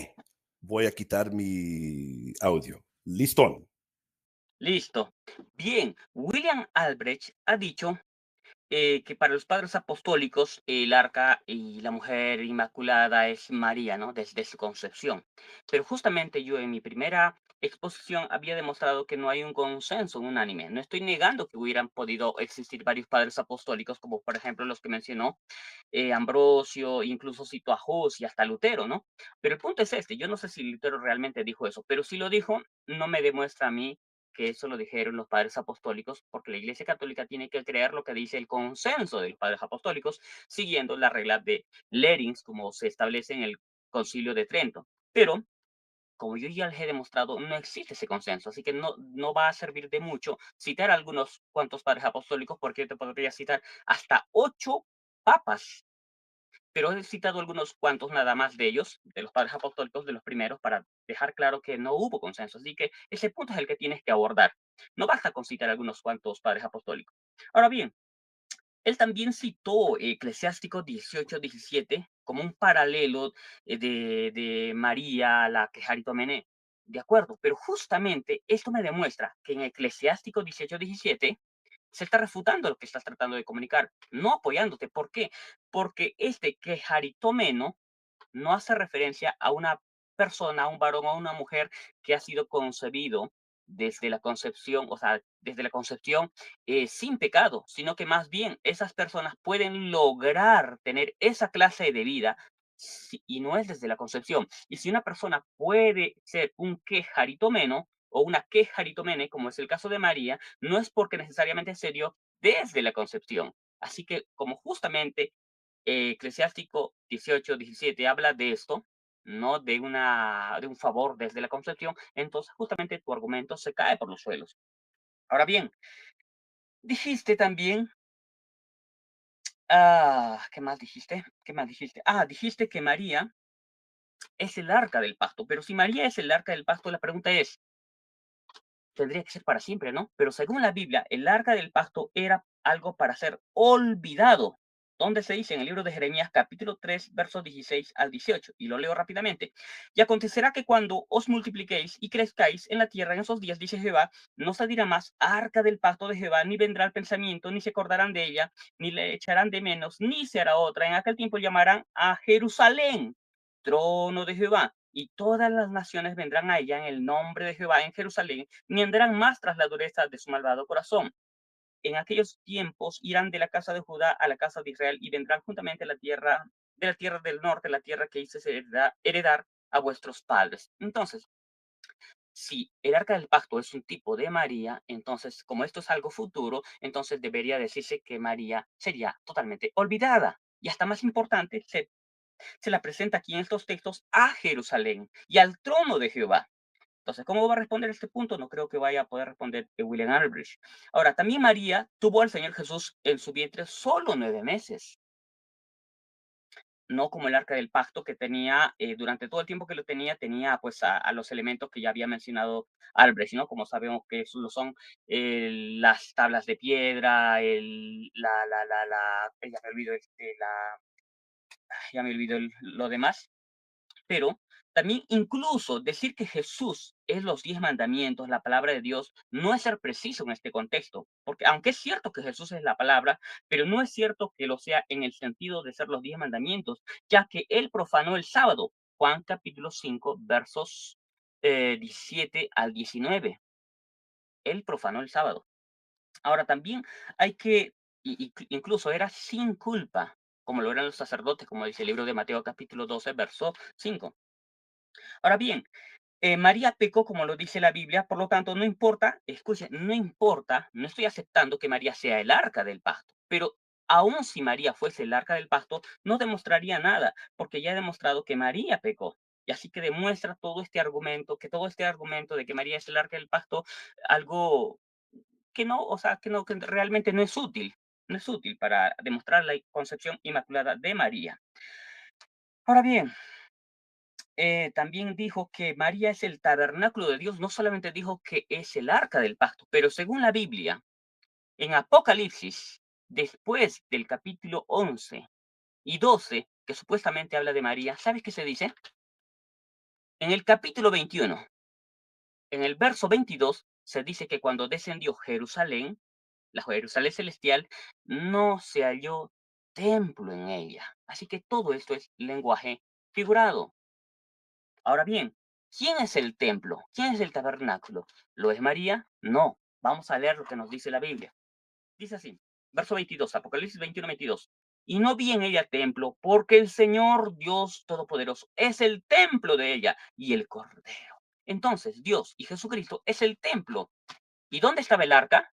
voy a quitar mi audio. Listón.
Listo. Bien, William Albrecht ha dicho que para los padres apostólicos el arca y la mujer inmaculada es María, ¿no? Desde su concepción. Pero justamente yo en mi primera exposición había demostrado que no hay un consenso unánime. No estoy negando que hubieran podido existir varios padres apostólicos, como por ejemplo los que mencionó Ambrosio, incluso citó a Hus y hasta Lutero, ¿no? Pero el punto es este, yo no sé si Lutero realmente dijo eso, pero si lo dijo, no me demuestra a mí que eso lo dijeron los padres apostólicos, porque la Iglesia Católica tiene que creer lo que dice el consenso de los padres apostólicos, siguiendo la regla de Lerins, como se establece en el Concilio de Trento. Pero, como yo ya les he demostrado, no existe ese consenso, así que no va a servir de mucho citar algunos cuantos padres apostólicos, porque yo te podría citar hasta 8 papas, pero he citado algunos cuantos nada más de ellos, de los padres apostólicos, de los primeros, para dejar claro que no hubo consenso. Así que ese punto es el que tienes que abordar. No basta con citar algunos cuantos padres apostólicos. Ahora bien, él también citó Eclesiástico 18:17 como un paralelo de María, la Quejaritomené. De acuerdo, pero justamente esto me demuestra que en Eclesiástico 18:17 se está refutando lo que estás tratando de comunicar, no apoyándote. ¿Por qué? Porque este quejaritomeno no hace referencia a una persona, a un varón o a una mujer que ha sido concebido desde la concepción, o sea, desde la concepción sin pecado, sino que más bien esas personas pueden lograr tener esa clase de vida y no es desde la concepción. Y si una persona puede ser un quejaritomeno o una quejaritomene, como es el caso de María, no es porque necesariamente se dio desde la concepción. Así que como justamente Eclesiástico 18:17 habla de esto, no de un favor desde la concepción, entonces justamente tu argumento se cae por los suelos. Ahora bien, dijiste también, ¿qué más dijiste? ¿Qué más dijiste? Dijiste que María es el arca del pacto, pero si María es el arca del pacto, la pregunta es, tendría que ser para siempre, ¿no? Pero según la Biblia, el arca del pacto era algo para ser olvidado. ¿Dónde se dice? En el libro de Jeremías, capítulo 3, versos 16 al 18. Y lo leo rápidamente. Y acontecerá que cuando os multipliquéis y crezcáis en la tierra en esos días, dice Jehová, no se dirá más arca del pacto de Jehová, ni vendrá el pensamiento, ni se acordarán de ella, ni le echarán de menos, ni se hará otra. En aquel tiempo llamarán a Jerusalén trono de Jehová, y todas las naciones vendrán a ella en el nombre de Jehová en Jerusalén, ni andarán más tras la dureza de su malvado corazón. En aquellos tiempos irán de la casa de Judá a la casa de Israel y vendrán juntamente a la tierra del norte, la tierra que hice heredar a vuestros padres. Entonces, si el arca del pacto es un tipo de María, entonces, como esto es algo futuro, entonces debería decirse que María sería totalmente olvidada. Y hasta más importante, se la presenta aquí en estos textos a Jerusalén y al trono de Jehová. Entonces, ¿cómo va a responder este punto? No creo que vaya a poder responder William Albrecht. Ahora, también María tuvo al Señor Jesús en su vientre solo 9 meses. no como el arca del pacto que tenía, durante todo el tiempo que lo tenía, tenía pues a los elementos que ya había mencionado Albrecht, ¿no? Como sabemos que eso lo son las tablas de piedra, ya me olvido, ya me olvido lo demás, pero también incluso decir que Jesús es los 10 mandamientos, la palabra de Dios, no es ser preciso en este contexto, porque aunque es cierto que Jesús es la palabra, pero no es cierto que lo sea en el sentido de ser los 10 mandamientos, ya que él profanó el sábado. Juan capítulo 5, versos 17 al 19. Él profanó el sábado. Ahora también hay que, incluso era sin culpa, como lo eran los sacerdotes, como dice el libro de Mateo capítulo 12, verso 5. Ahora bien, María pecó como lo dice la Biblia, por lo tanto, no importa, escuchen, no importa, no estoy aceptando que María sea el arca del pacto, pero aun si María fuese el arca del pacto, no demostraría nada, porque ya he demostrado que María pecó. Y así que demuestra todo este argumento, que todo este argumento de que María es el arca del pacto, algo que no, o sea, que realmente no es útil, no es útil para demostrar la concepción inmaculada de María. Ahora bien, también dijo que María es el tabernáculo de Dios, no solamente dijo que es el arca del pacto, pero según la Biblia, en Apocalipsis, después del capítulo 11 y 12, que supuestamente habla de María, ¿sabes qué se dice? En el capítulo 21, en el verso 22, se dice que cuando descendió Jerusalén, la Jerusalén celestial, no se halló templo en ella. Así que todo esto es lenguaje figurado. Ahora bien, ¿quién es el templo? ¿Quién es el tabernáculo? ¿Lo es María? No. Vamos a leer lo que nos dice la Biblia. Dice así, verso 22, Apocalipsis 21, 22. Y no vi en ella templo, porque el Señor Dios Todopoderoso es el templo de ella y el Cordero. Entonces, Dios y Jesucristo es el templo. ¿Y dónde estaba el arca?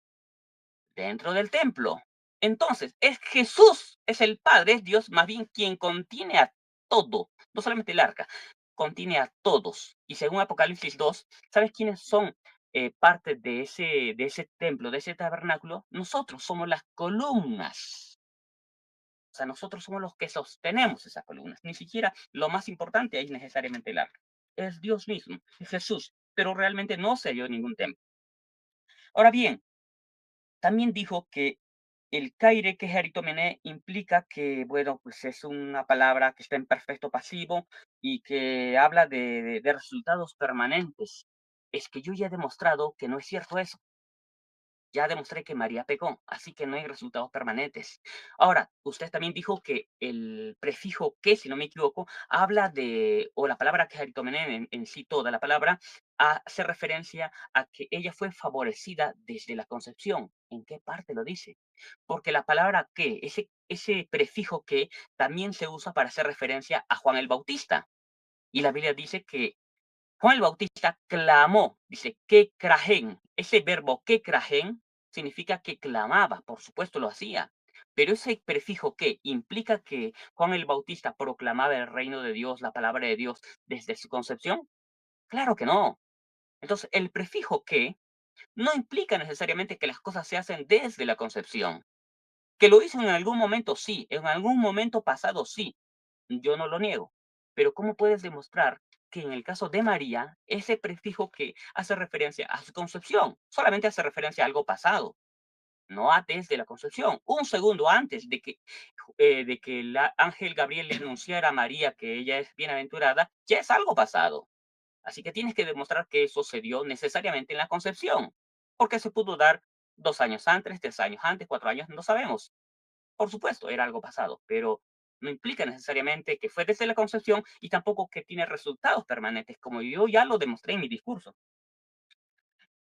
Dentro del templo. Entonces, es Jesús, es el Padre, es Dios, más bien quien contiene a todo, no solamente el arca, contiene a todos. Y según Apocalipsis 2, ¿sabes quiénes son parte de ese templo, de ese tabernáculo? Nosotros somos las columnas. O sea, nosotros somos los que sostenemos esas columnas. Ni siquiera lo más importante ahí es necesariamente el arca. Es Dios mismo, es Jesús, pero realmente no se halló ningún templo. Ahora bien, también dijo que el caire, que es eritomene, implica que, bueno, pues es una palabra que está en perfecto pasivo y que habla de resultados permanentes. Es que yo ya he demostrado que no es cierto eso. Ya demostré que María pecó, así que no hay resultados permanentes. Ahora, usted también dijo que el prefijo que, si no me equivoco, habla de, o la palabra que es eritomene en sí toda la palabra, hace referencia a que ella fue favorecida desde la concepción. ¿En qué parte lo dice? Porque la palabra que, ese prefijo que, también se usa para hacer referencia a Juan el Bautista. Y la Biblia dice que Juan el Bautista clamó, dice, que crajen. Ese verbo que crajen significa que clamaba, por supuesto lo hacía. Pero ese prefijo que implica que Juan el Bautista proclamaba el reino de Dios, la palabra de Dios, desde su concepción. Claro que no. Entonces, el prefijo que no implica necesariamente que las cosas se hacen desde la concepción. Que lo hizo en algún momento, sí. En algún momento pasado, sí. Yo no lo niego. Pero ¿cómo puedes demostrar que en el caso de María, ese prefijo que hace referencia a su concepción, solamente hace referencia a algo pasado, no a desde la concepción? Un segundo antes de que el ángel Gabriel le anunciara a María que ella es bienaventurada, ya es algo pasado. Así que tienes que demostrar que eso se dio necesariamente en la concepción, porque se pudo dar 2 años antes, 3 años antes, 4 años, no sabemos. Por supuesto, era algo pasado, pero no implica necesariamente que fue desde la concepción y tampoco que tiene resultados permanentes, como yo ya lo demostré en mi discurso.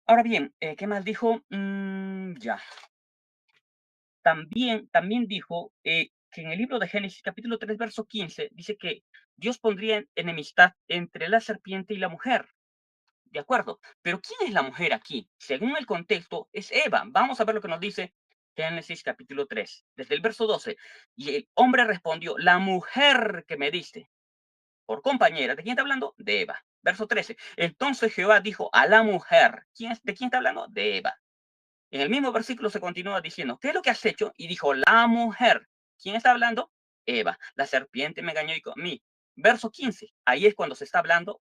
Ahora bien, ¿qué más dijo? Ya. También dijo que en el libro de Génesis, capítulo 3, verso 15, dice que Dios pondría enemistad entre la serpiente y la mujer. De acuerdo, pero ¿quién es la mujer aquí? Según el contexto, es Eva. Vamos a ver lo que nos dice Génesis capítulo 3, desde el verso 12. Y el hombre respondió, la mujer que me diste por compañera, ¿de quién está hablando? De Eva. Verso 13. Entonces Jehová dijo a la mujer, ¿de quién está hablando? De Eva. En el mismo versículo se continúa diciendo, ¿qué es lo que has hecho? Y dijo, la mujer. ¿Quién está hablando? Eva. La serpiente me engañó y con mí. Verso 15. Ahí es cuando se está hablando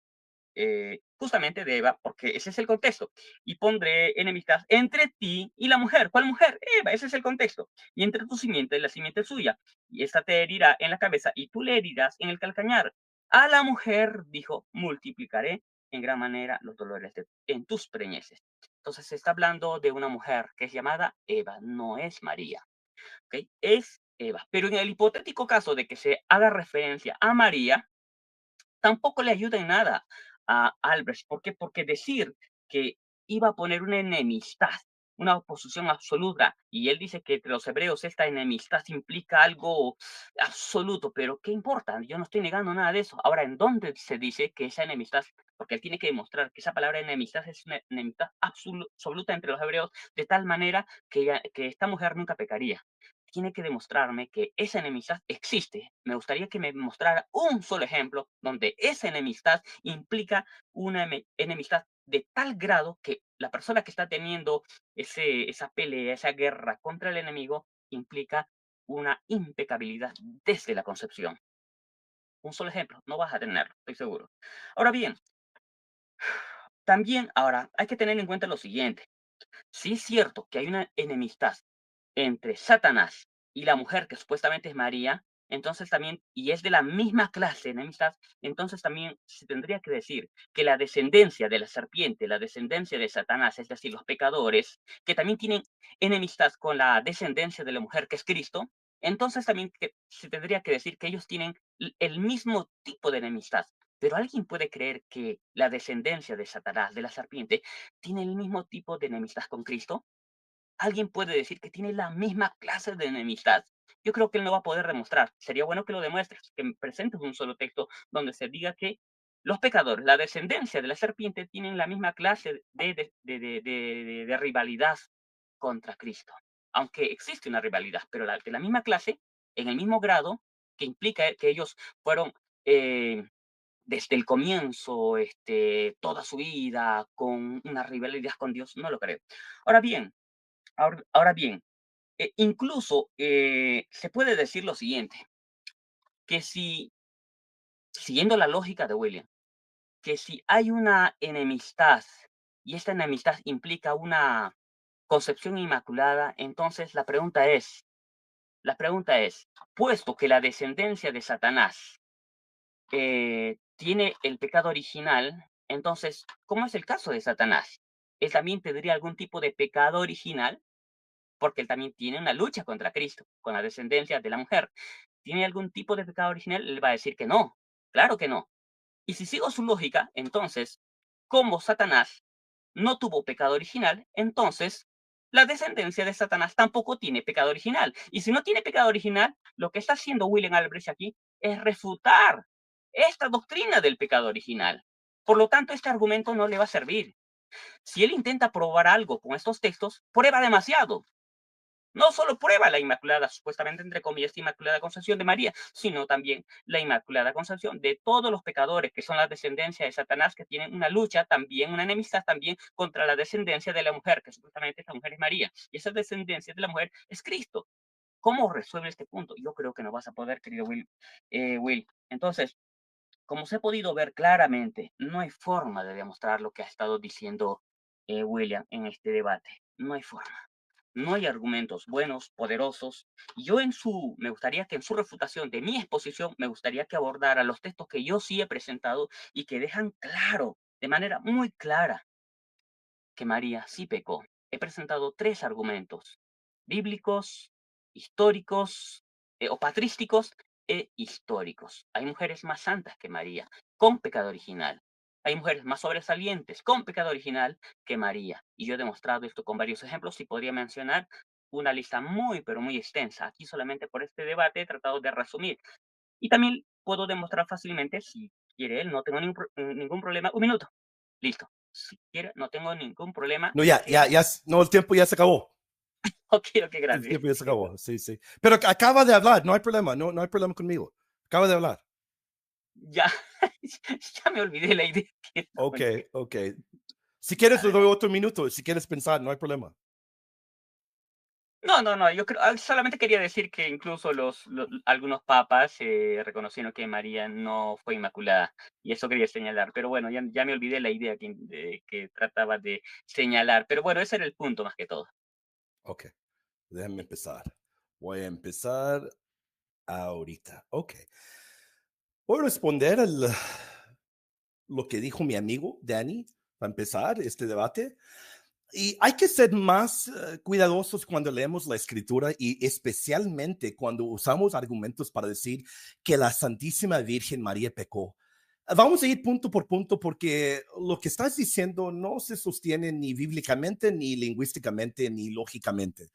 justamente de Eva, porque ese es el contexto. Y pondré enemistad entre ti y la mujer. ¿Cuál mujer? Eva, ese es el contexto. Y entre tu simiente y la simiente suya. Y esta te herirá en la cabeza y tú le herirás en el calcañar. A la mujer dijo, multiplicaré en gran manera los dolores en tus preñeces. Entonces se está hablando de una mujer que es llamada Eva, no es María. ¿Okay? Es Eva. Pero en el hipotético caso de que se haga referencia a María, tampoco le ayuda en nada a Albrecht. ¿Por qué? Porque decir que iba a poner una enemistad, una oposición absoluta, y él dice que entre los hebreos esta enemistad implica algo absoluto, pero ¿qué importa? Yo no estoy negando nada de eso. Ahora, ¿en dónde se dice que esa enemistad, porque él tiene que demostrar que esa palabra enemistad es una enemistad absoluta entre los hebreos, de tal manera que esta mujer nunca pecaría? Tiene que demostrarme que esa enemistad existe. Me gustaría que me mostrara un solo ejemplo donde esa enemistad implica una enemistad de tal grado que la persona que está teniendo esa pelea, esa guerra contra el enemigo, implica una impecabilidad desde la concepción. Un solo ejemplo, no vas a tenerlo, estoy seguro. Ahora bien, también ahora hay que tener en cuenta lo siguiente. Sí es cierto que hay una enemistad entre Satanás y la mujer que supuestamente es María, entonces también, y es de la misma clase de enemistad, entonces también se tendría que decir que la descendencia de la serpiente, la descendencia de Satanás, es decir, los pecadores, que también tienen enemistad con la descendencia de la mujer que es Cristo, entonces también se tendría que decir que ellos tienen el mismo tipo de enemistad. Pero alguien puede creer que la descendencia de Satanás, de la serpiente, tiene el mismo tipo de enemistad con Cristo. ¿Alguien puede decir que tiene la misma clase de enemistad? Yo creo que él no va a poder demostrar. Sería bueno que lo demuestres, que me presentes un solo texto donde se diga que los pecadores, la descendencia de la serpiente, tienen la misma clase de rivalidad contra Cristo. Aunque existe una rivalidad, pero de la misma clase, en el mismo grado, que implica que ellos fueron desde el comienzo, toda su vida, con una rivalidad con Dios, no lo creo. Ahora bien, ahora bien, incluso se puede decir lo siguiente, que si, siguiendo la lógica de William, que si hay una enemistad y esta enemistad implica una concepción inmaculada, entonces la pregunta es, puesto que la descendencia de Satanás tiene el pecado original, entonces, ¿cómo es el caso de Satanás? ¿Él también tendría algún tipo de pecado original? Porque él también tiene una lucha contra Cristo, con la descendencia de la mujer. ¿Tiene algún tipo de pecado original? Él va a decir que no, claro que no. Y si sigo su lógica, entonces, como Satanás no tuvo pecado original, entonces la descendencia de Satanás tampoco tiene pecado original. Y si no tiene pecado original, lo que está haciendo William Albrecht aquí es refutar esta doctrina del pecado original. Por lo tanto, este argumento no le va a servir. Si él intenta probar algo con estos textos, prueba demasiado. No solo prueba la Inmaculada, supuestamente entre comillas, Inmaculada Concepción de María, sino también la Inmaculada Concepción de todos los pecadores que son la descendencia de Satanás, que tienen una lucha también, una enemistad también contra la descendencia de la mujer, que supuestamente esta mujer es María, y esa descendencia de la mujer es Cristo. ¿Cómo resuelve este punto? Yo creo que no vas a poder, querido Will. Entonces, como se ha podido ver claramente, no hay forma de demostrar lo que ha estado diciendo William en este debate. No hay forma. No hay argumentos buenos, poderosos. Me gustaría que en su refutación de mi exposición, me gustaría que abordara los textos que yo sí he presentado y que dejan claro, de manera muy clara, que María sí pecó. He presentado 3 argumentos: bíblicos, históricos, o patrísticos e históricos. Hay mujeres más santas que María, con pecado original. Hay mujeres más sobresalientes con pecado original que María. Y yo he demostrado esto con varios ejemplos y podría mencionar una lista muy, pero muy extensa. Aquí solamente por este debate he tratado de resumir. Y también puedo demostrar fácilmente, si quiere él, no tengo ningún problema. Un minuto. Listo. Si quiere, no tengo ningún problema.
No, no, el tiempo ya se acabó.
Ok,
El
gracias.
tiempo ya se acabó, sí, sí. Pero acaba de hablar, no hay problema, no hay problema conmigo. Acaba de hablar.
Ya, ya me olvidé la idea.
Ok. Si quieres, le doy
Adelante.
otro minuto. Si quieres pensar, no hay problema.
No, yo creo, solamente quería decir que incluso algunos papas reconocieron que María no fue inmaculada, y eso quería señalar, pero bueno, ya me olvidé la idea que trataba de señalar, pero bueno, ese era el punto más que todo.
Ok, déjenme empezar. Voy a empezar ahorita. Ok. Voy a responder lo que dijo mi amigo Danny para empezar este debate. Y hay que ser más cuidadosos cuando leemos la escritura y especialmente cuando usamos argumentos para decir que la Santísima Virgen María pecó. Vamos a ir punto por punto porque lo que estás diciendo no se sostiene ni bíblicamente, ni lingüísticamente, ni lógicamente.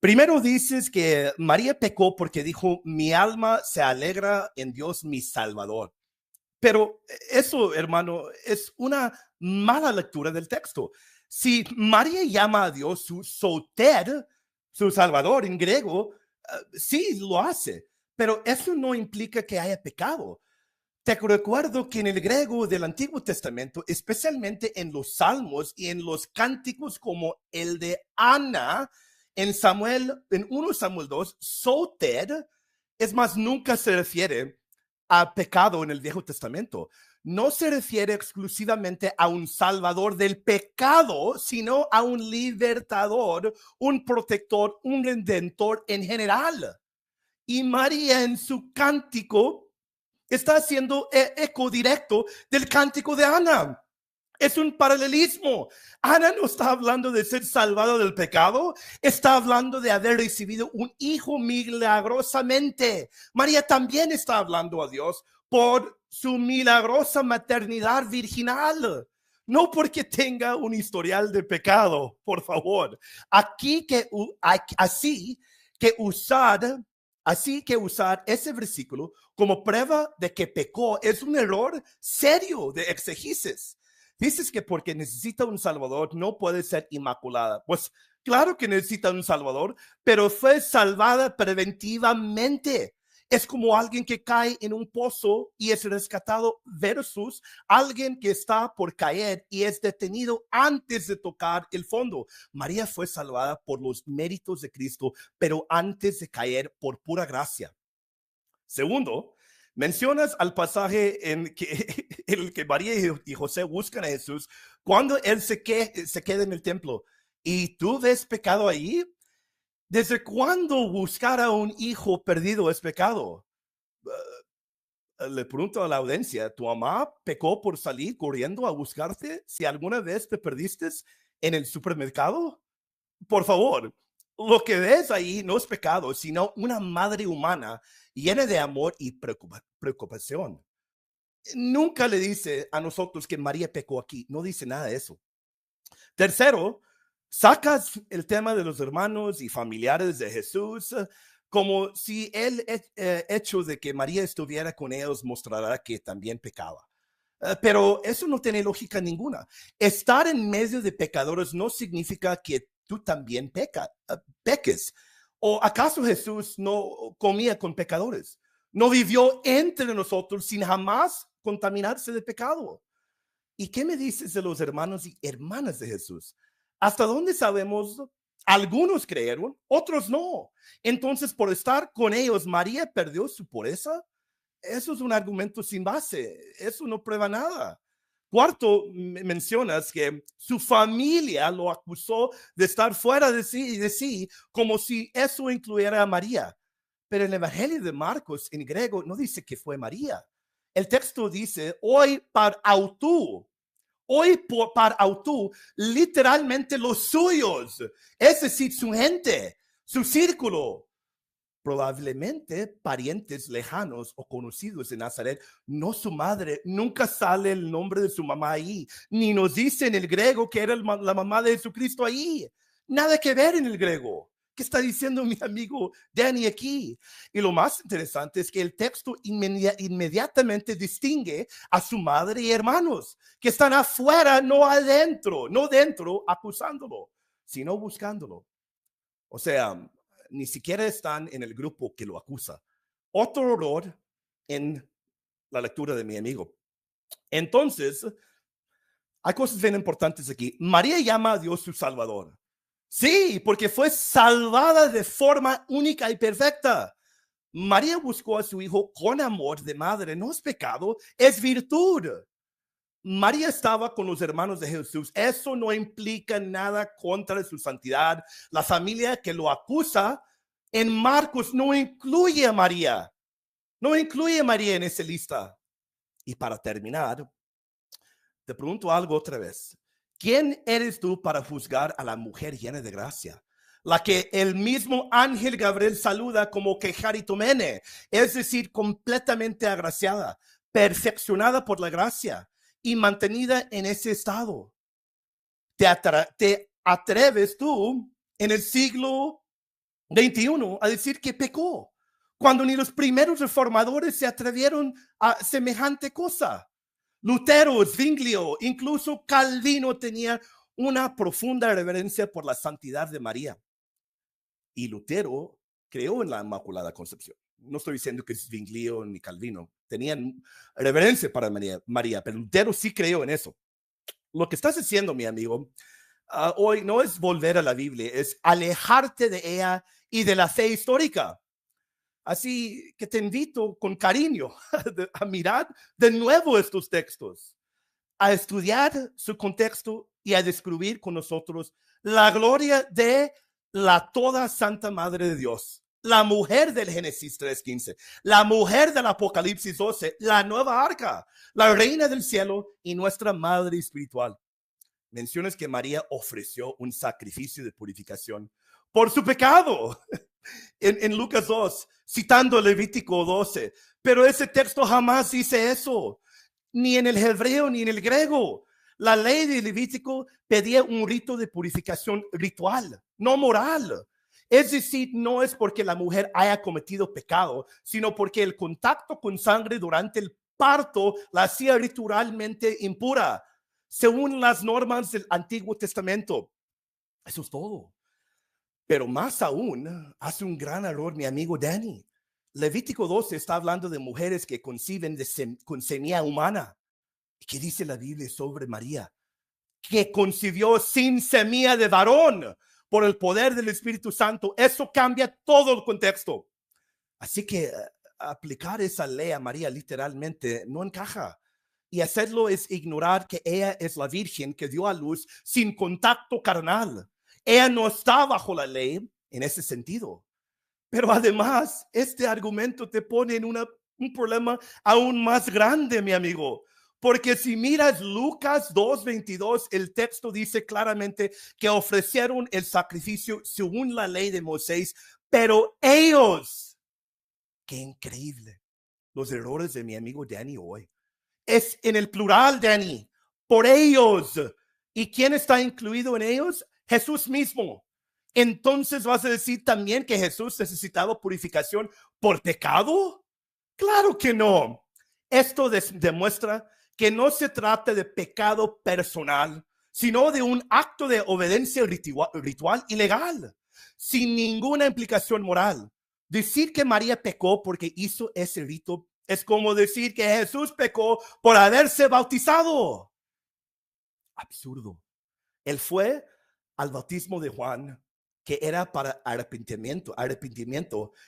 Primero dices que María pecó porque dijo, mi alma se alegra en Dios mi Salvador. Pero eso, hermano, es una mala lectura del texto. Si María llama a Dios su soter, su salvador en griego, sí lo hace, pero eso no implica que haya pecado. Te recuerdo que en el griego del Antiguo Testamento, especialmente en los salmos y en los cánticos como el de Ana, en 1 Samuel 2, soter, es más, nunca se refiere a pecado en el Viejo Testamento. No se refiere exclusivamente a un salvador del pecado, sino a un libertador, un protector, un redentor en general. Y María en su cántico está haciendo eco directo del cántico de Ana. Es un paralelismo. Ana no está hablando de ser salvado del pecado, está hablando de haber recibido un hijo milagrosamente. María también está hablando a Dios por su milagrosa maternidad virginal. No porque tenga un historial de pecado, por favor. Así que usar ese versículo como prueba de que pecó es un error serio de exegesis. Dices que porque necesita un salvador no puede ser inmaculada. Pues claro que necesita un salvador, pero fue salvada preventivamente. Es como alguien que cae en un pozo y es rescatado versus alguien que está por caer y es detenido antes de tocar el fondo. María fue salvada por los méritos de Cristo, pero antes de caer por pura gracia. Segundo, mencionas al pasaje en el que María y José buscan a Jesús cuando él se queda en el templo. ¿Y tú ves pecado ahí? ¿Desde cuándo buscar a un hijo perdido es pecado? Le pregunto a la audiencia, ¿tu mamá pecó por salir corriendo a buscarte si alguna vez te perdiste en el supermercado? Por favor, lo que ves ahí no es pecado, sino una madre humana llena de amor y preocupación. Nunca le dice a nosotros que María pecó aquí, no dice nada de eso. Tercero, sacas el tema de los hermanos y familiares de Jesús como si el hecho de que María estuviera con ellos mostrará que también pecaba. Pero eso no tiene lógica ninguna. Estar en medio de pecadores no significa que tú también peques. ¿O acaso Jesús no comía con pecadores? ¿No vivió entre nosotros sin jamás contaminarse de pecado? ¿Y qué me dices de los hermanos y hermanas de Jesús? ¿Hasta dónde sabemos? Algunos creyeron, otros no. Entonces, por estar con ellos, María perdió su pureza. Eso es un argumento sin base. Eso no prueba nada. Cuarto, mencionas que su familia lo acusó de estar fuera de sí, como si eso incluyera a María. Pero el Evangelio de Marcos en griego no dice que fue María. El texto dice, hoy par autú, literalmente los suyos, es decir, su gente, su círculo, probablemente parientes lejanos o conocidos de Nazaret, no su madre. Nunca sale el nombre de su mamá ahí, ni nos dice en el griego que era la mamá de Jesucristo ahí. Nada que ver en el griego. ¿Qué está diciendo mi amigo Danny aquí? Y lo más interesante es que el texto inmediatamente distingue a su madre y hermanos, que están afuera, no adentro, no dentro, acusándolo, sino buscándolo. O sea, ni siquiera están en el grupo que lo acusa. Otro error en la lectura de mi amigo. Entonces, hay cosas bien importantes aquí. María llama a Dios su Salvador. Sí, porque fue salvada de forma única y perfecta. María buscó a su hijo con amor de madre. No es pecado, es virtud. María estaba con los hermanos de Jesús. Eso no implica nada contra su santidad. La familia que lo acusa en Marcos no incluye a María. No incluye a María en esa lista. Y para terminar, te pregunto algo otra vez. ¿Quién eres tú para juzgar a la mujer llena de gracia? La que el mismo ángel Gabriel saluda como que Charitomene, es decir, completamente agraciada, perfeccionada por la gracia y mantenida en ese estado. ¿Te atreves tú en el siglo XXI a decir que pecó, cuando ni los primeros reformadores se atrevieron a semejante cosa? Lutero, Zwinglio, incluso Calvino tenía una profunda reverencia por la santidad de María. Y Lutero creó en la Inmaculada Concepción. No estoy diciendo que Zwinglio ni Calvino tenían reverencia para María, pero Lutero sí creó en eso. Lo que estás haciendo, mi amigo, hoy no es volver a la Biblia, es alejarte de ella y de la fe histórica. Así que te invito con cariño a mirar de nuevo estos textos, a estudiar su contexto y a descubrir con nosotros la gloria de la toda Santa Madre de Dios, la mujer del Génesis 3:15, la mujer del Apocalipsis 12, la nueva arca, la reina del cielo y nuestra madre espiritual. Mencionas que María ofreció un sacrificio de purificación por su pecado en Lucas 2, citando Levítico 12, pero ese texto jamás dice eso, ni en el hebreo ni en el griego. La ley de Levítico pedía un rito de purificación ritual, no moral. Es decir, no es porque la mujer haya cometido pecado, sino porque el contacto con sangre durante el parto la hacía ritualmente impura, según las normas del Antiguo Testamento. Eso es todo. Pero más aún, hace un gran error mi amigo Danny. Levítico 12 está hablando de mujeres que conciben con semilla humana. ¿Y qué dice la Biblia sobre María? Que concibió sin semilla de varón por el poder del Espíritu Santo. Eso cambia todo el contexto. Así que aplicar esa ley a María literalmente no encaja. Y hacerlo es ignorar que ella es la Virgen que dio a luz sin contacto carnal. Ella no está bajo la ley en ese sentido. Pero además, este argumento te pone en un problema aún más grande, mi amigo. Porque si miras Lucas 2:22, el texto dice claramente que ofrecieron el sacrificio según la ley de Moisés, pero ellos, qué increíble, los errores de mi amigo Danny hoy. Es en el plural, Danny, por ellos. ¿Y quién está incluido en ellos? Jesús mismo. Entonces vas a decir también que Jesús necesitaba purificación por pecado. Claro que no. Esto demuestra que no se trata de pecado personal, sino de un acto de obediencia ritual y legal, sin ninguna implicación moral. Decir que María pecó porque hizo ese rito es como decir que Jesús pecó por haberse bautizado. Absurdo. Él fue al bautismo de Juan, que era para arrepentimiento.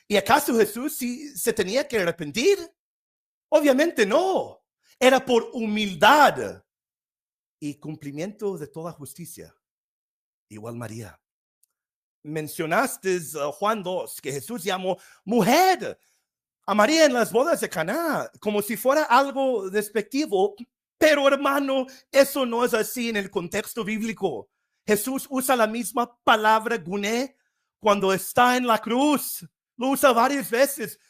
¿Y acaso Jesús sí se tenía que arrepentir? Obviamente no. Era por humildad y cumplimiento de toda justicia. Igual María. Mencionaste Juan 2, que Jesús llamó mujer a María en las bodas de Caná, como si fuera algo despectivo. Pero hermano, eso no es así en el contexto bíblico. Jesús usa la misma palabra guné cuando está en la cruz. Lo usa varias veces.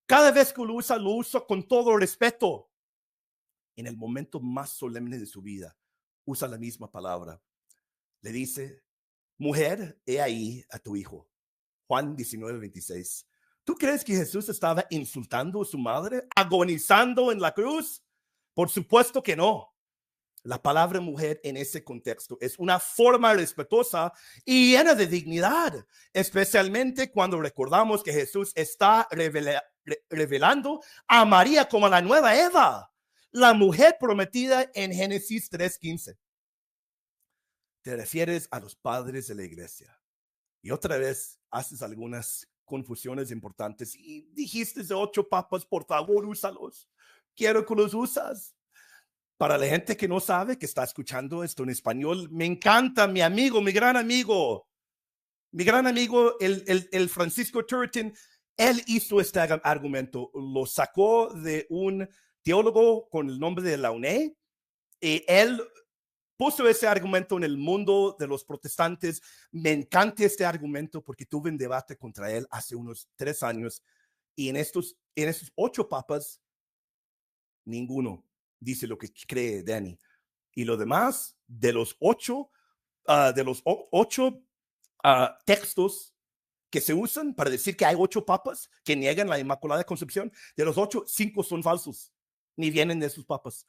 Cada vez que lo usa con todo respeto. En el momento más solemne de su vida, usa la misma palabra. Le dice, mujer, he ahí a tu hijo. Juan 19:26. ¿Tú crees que Jesús estaba insultando a su madre, agonizando en la cruz? Por supuesto que no. La palabra mujer en ese contexto es una forma respetuosa y llena de dignidad, especialmente cuando recordamos que Jesús está revelando a María como la nueva Eva, la mujer prometida en Génesis 3:15. Te refieres a los padres de la iglesia, Y otra vez haces algunas confusiones importantes y dijiste de 8 papas, por favor, úsalos. Quiero que los usas. Para la gente que no sabe, que está escuchando esto en español, me encanta mi amigo, mi gran amigo, el Francisco Turretin. Él hizo este argumento, lo sacó de un teólogo con el nombre de Launay, y él puso ese argumento en el mundo de los protestantes. Me encanta este argumento porque tuve un debate contra él hace unos 3 años, y en estos 8 papas, ninguno dice lo que cree Danny. Y lo demás, de los 8, textos que se usan para decir que hay 8 papas que niegan la Inmaculada Concepción, de los 8, 5 son falsos, ni vienen de esos papas.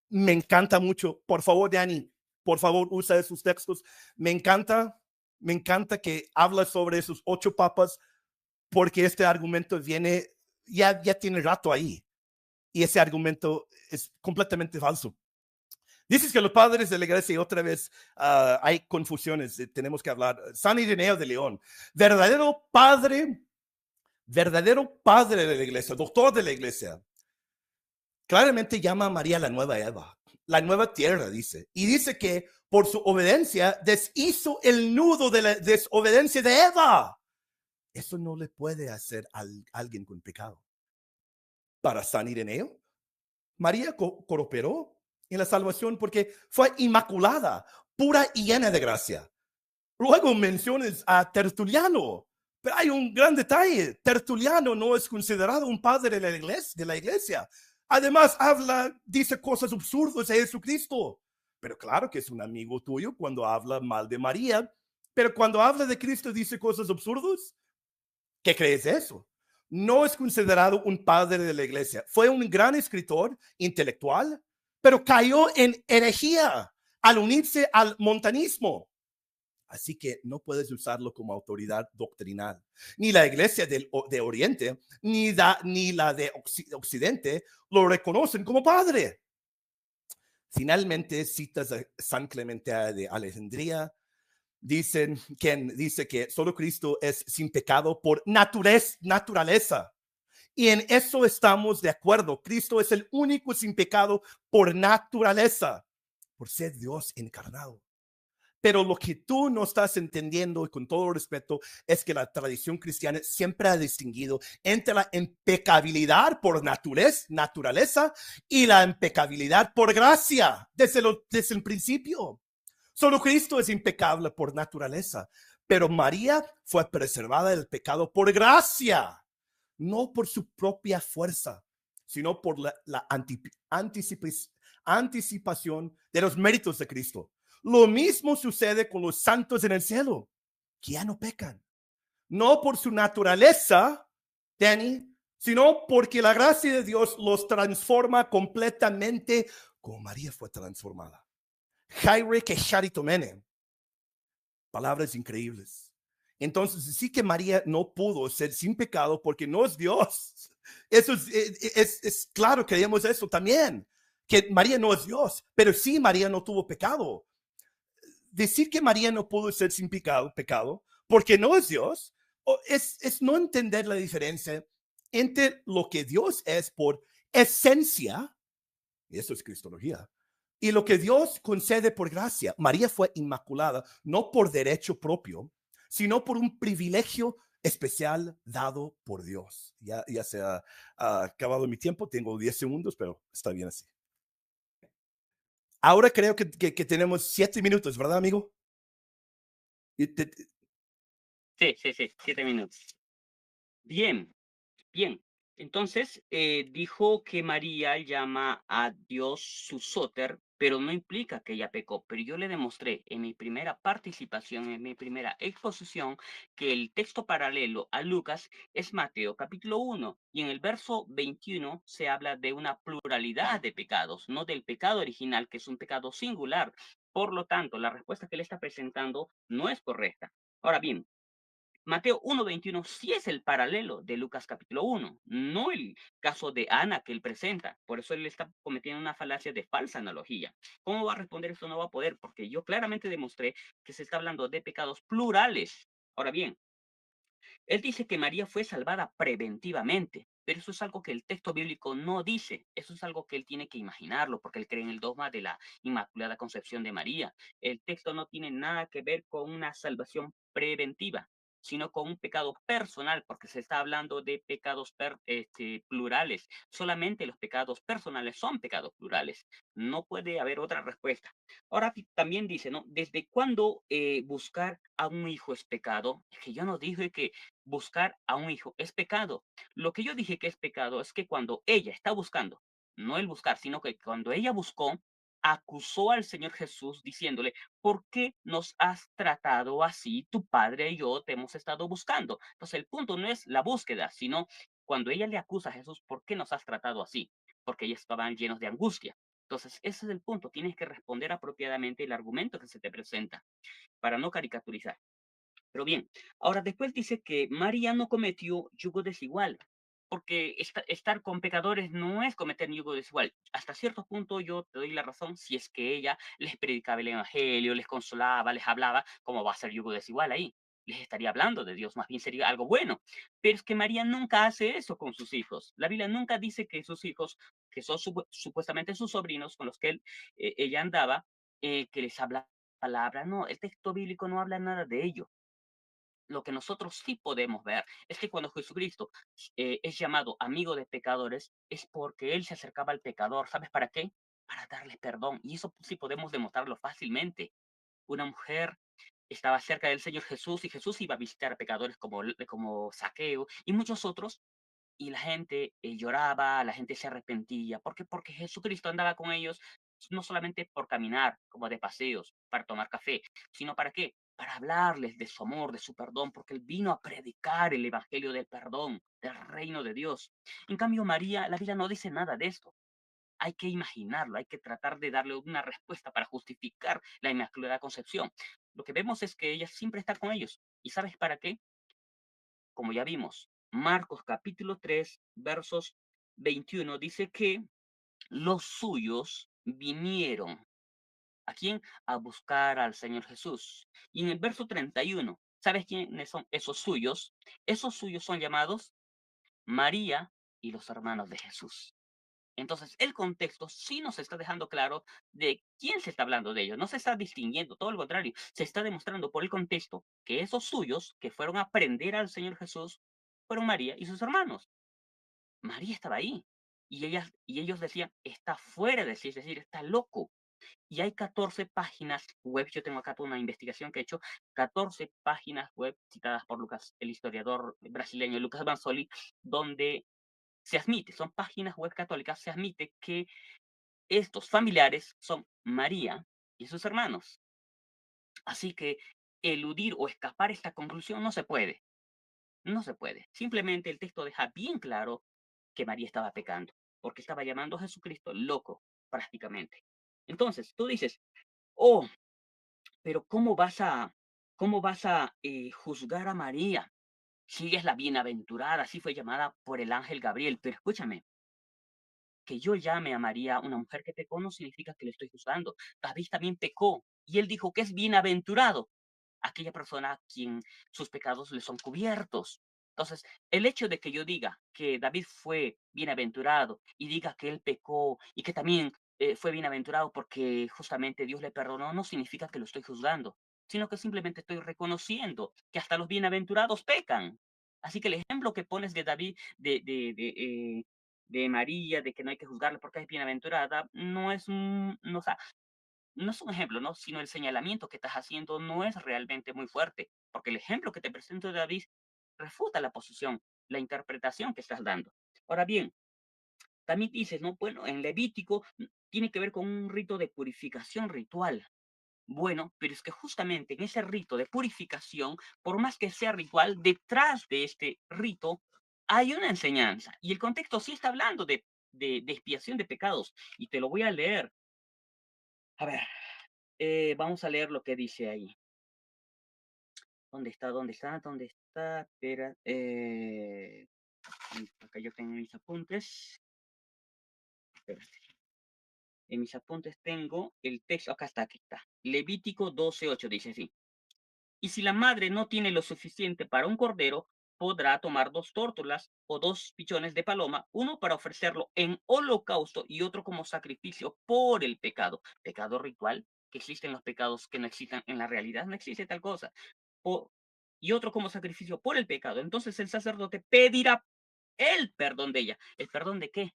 Me encanta mucho. Por favor, Danny, por favor, usa esos textos. Me encanta que habla sobre esos 8 papas, porque este argumento viene, ya tiene rato ahí, y ese argumento es completamente falso. Dices que los padres de la iglesia, y otra vez hay confusiones, tenemos que hablar. San Ireneo de León, verdadero padre de la iglesia, doctor de la iglesia, claramente llama a María la nueva Eva, la nueva tierra, dice. Y dice que por su obediencia deshizo el nudo de la desobediencia de Eva. Eso no le puede hacer a alguien con pecado. Para San Ireneo, María cooperó en la salvación porque fue inmaculada, pura y llena de gracia. Luego mencionas a Tertuliano, pero hay un gran detalle. Tertuliano no es considerado un padre de la iglesia. Además, dice cosas absurdas de Jesucristo. Pero claro que es un amigo tuyo cuando habla mal de María. Pero cuando habla de Cristo dice cosas absurdas. ¿Qué crees de eso? No es considerado un padre de la iglesia. Fue un gran escritor intelectual, pero cayó en herejía al unirse al montanismo. Así que no puedes usarlo como autoridad doctrinal. Ni la iglesia de Oriente, ni la de Occidente lo reconocen como padre. Finalmente, citas a San Clemente de Alejandría. Quien dice que solo Cristo es sin pecado por naturaleza. Y en eso estamos de acuerdo. Cristo es el único sin pecado por naturaleza, por ser Dios encarnado. Pero lo que tú no estás entendiendo, y con todo respeto, es que la tradición cristiana siempre ha distinguido entre la impecabilidad por naturaleza y la impecabilidad por gracia desde el principio. Solo Cristo es impecable por naturaleza, pero María fue preservada del pecado por gracia, no por su propia fuerza, sino por la anticipación de los méritos de Cristo. Lo mismo sucede con los santos en el cielo, que ya no pecan, no por su naturaleza, Danny, sino porque la gracia de Dios los transforma completamente como María fue transformada. Jaire que charitomene. Palabras increíbles. Entonces, sí que María no pudo ser sin pecado porque no es Dios. Eso es claro, creemos eso también, que María no es Dios, pero sí María no tuvo pecado. Decir que María no pudo ser sin pecado porque no es Dios, es no entender la diferencia entre lo que Dios es por esencia, y eso es cristología, y lo que Dios concede por gracia. María fue inmaculada, no por derecho propio, sino por un privilegio especial dado por Dios. Ya se ha acabado mi tiempo, tengo 10 segundos, pero está bien así. Ahora creo que tenemos 7 minutos, ¿verdad, amigo?
Sí, 7 minutos. Bien. Entonces, dijo que María llama a Dios su sóter, pero no implica que ella pecó. Pero yo le demostré en mi primera participación, en mi primera exposición, que el texto paralelo a Lucas es Mateo capítulo 1, y en el verso 21 se habla de una pluralidad de pecados, no del pecado original, que es un pecado singular. Por lo tanto, la respuesta que él está presentando no es correcta. Ahora bien, Mateo 1:21 sí es el paralelo de Lucas capítulo 1, no el caso de Ana que él presenta. Por eso él está cometiendo una falacia de falsa analogía. ¿Cómo va a responder esto? No va a poder, porque yo claramente demostré que se está hablando de pecados plurales. Ahora bien, él dice que María fue salvada preventivamente, pero eso es algo que el texto bíblico no dice. Eso es algo que él tiene que imaginarlo, porque él cree en el dogma de la Inmaculada Concepción de María. El texto no tiene nada que ver con una salvación preventiva, sino con un pecado personal, porque se está hablando de pecados plurales. Solamente los pecados personales son pecados plurales. No puede haber otra respuesta. Ahora también dice, ¿no? ¿Desde cuándo buscar a un hijo es pecado? Es que yo no dije que buscar a un hijo es pecado. Lo que yo dije que es pecado es que cuando ella está buscando, no el buscar, sino que cuando ella buscó, acusó al Señor Jesús diciéndole, ¿por qué nos has tratado así? Tu padre y yo te hemos estado buscando. Entonces el punto no es la búsqueda, sino cuando ella le acusa a Jesús, ¿por qué nos has tratado así? Porque ellos estaban llenos de angustia. Entonces, ese es el punto. Tienes que responder apropiadamente el argumento que se te presenta para no caricaturizar. Pero bien, ahora después dice que María no cometió yugo desigual, porque estar con pecadores no es cometer yugo desigual. Hasta cierto punto yo te doy la razón si es que ella les predicaba el evangelio, les consolaba, les hablaba, ¿cómo va a ser yugo desigual ahí? Les estaría hablando de Dios, más bien sería algo bueno. Pero es que María nunca hace eso con sus hijos. La Biblia nunca dice que sus hijos, que son supuestamente sus sobrinos con los que ella andaba, que les habla palabra. No, el texto bíblico no habla nada de ello. Lo que nosotros sí podemos ver es que cuando Jesucristo es llamado amigo de pecadores, es porque Él se acercaba al pecador. ¿Sabes para qué? Para darle perdón. Y eso sí podemos demostrarlo fácilmente. Una mujer estaba cerca del Señor Jesús y Jesús iba a visitar a pecadores como Saqueo y muchos otros y la gente lloraba, la gente se arrepentía. ¿Por qué? Porque Jesucristo andaba con ellos no solamente por caminar, como de paseos, para tomar café, sino para qué? Para hablarles de su amor, de su perdón, porque Él vino a predicar el evangelio del perdón, del reino de Dios. En cambio, María, la Biblia no dice nada de esto. Hay que imaginarlo, hay que tratar de darle una respuesta para justificar la Inmaculada Concepción. Lo que vemos es que ella siempre está con ellos. ¿Y sabes para qué? Como ya vimos, Marcos capítulo 3, versos 21, dice que los suyos vinieron. ¿A quién? A buscar al Señor Jesús. Y en el verso 31, ¿sabes quiénes son esos suyos? Esos suyos son llamados María y los hermanos de Jesús. Entonces, el contexto sí nos está dejando claro de quién se está hablando de ellos. No se está distinguiendo, todo lo contrario. Se está demostrando por el contexto que esos suyos que fueron a aprender al Señor Jesús fueron María y sus hermanos. María estaba ahí. Y ellos decían, está fuera de sí, es decir, está loco. Y hay 14 páginas web, yo tengo acá toda una investigación que he hecho, 14 páginas web citadas por Lucas, el historiador brasileño Lucas Bansoli, donde se admite, son páginas web católicas, se admite que estos familiares son María y sus hermanos. Así que eludir o escapar esta conclusión no se puede. No se puede. Simplemente el texto deja bien claro que María estaba pecando, porque estaba llamando a Jesucristo loco, prácticamente. Entonces, tú dices, oh, pero cómo vas a juzgar a María si ella es la bienaventurada, así fue llamada por el ángel Gabriel? Pero escúchame, que yo llame a María una mujer que pecó no significa que le estoy juzgando. David también pecó y él dijo que es bienaventurado aquella persona a quien sus pecados le son cubiertos. Entonces, el hecho de que yo diga que David fue bienaventurado y diga que él pecó y que también fue bienaventurado porque justamente Dios le perdonó, no significa que lo estoy juzgando, sino que simplemente estoy reconociendo que hasta los bienaventurados pecan. Así que el ejemplo que pones de David, de María, de que no hay que juzgarla porque es bienaventurada, no es no, o sea, no es un ejemplo, ¿no? Sino el señalamiento que estás haciendo no es realmente muy fuerte, porque el ejemplo que te presento de David refuta la posición, la interpretación que estás dando. Ahora bien, también dices, ¿no? Bueno, en Levítico tiene que ver con un rito de purificación ritual. Bueno, pero es que justamente en ese rito de purificación, por más que sea ritual, detrás de este rito hay una enseñanza. Y el contexto sí está hablando de expiación de pecados. Y te lo voy a leer. A ver, vamos a leer lo que dice ahí. ¿Dónde está? ¿Dónde está? ¿Dónde está? Espera. Acá yo tengo mis apuntes. Espérate. En mis apuntes tengo el texto. Acá está, aquí está. Levítico 12:8 dice así. Y si la madre no tiene lo suficiente para un cordero, podrá tomar 2 tórtolas o 2 pichones de paloma, uno para ofrecerlo en holocausto y otro como sacrificio por el pecado. Pecado ritual, que existen los pecados que no existen en la realidad, no existe tal cosa. Y otro como sacrificio por el pecado. Entonces el sacerdote pedirá el perdón de ella. ¿El perdón de qué?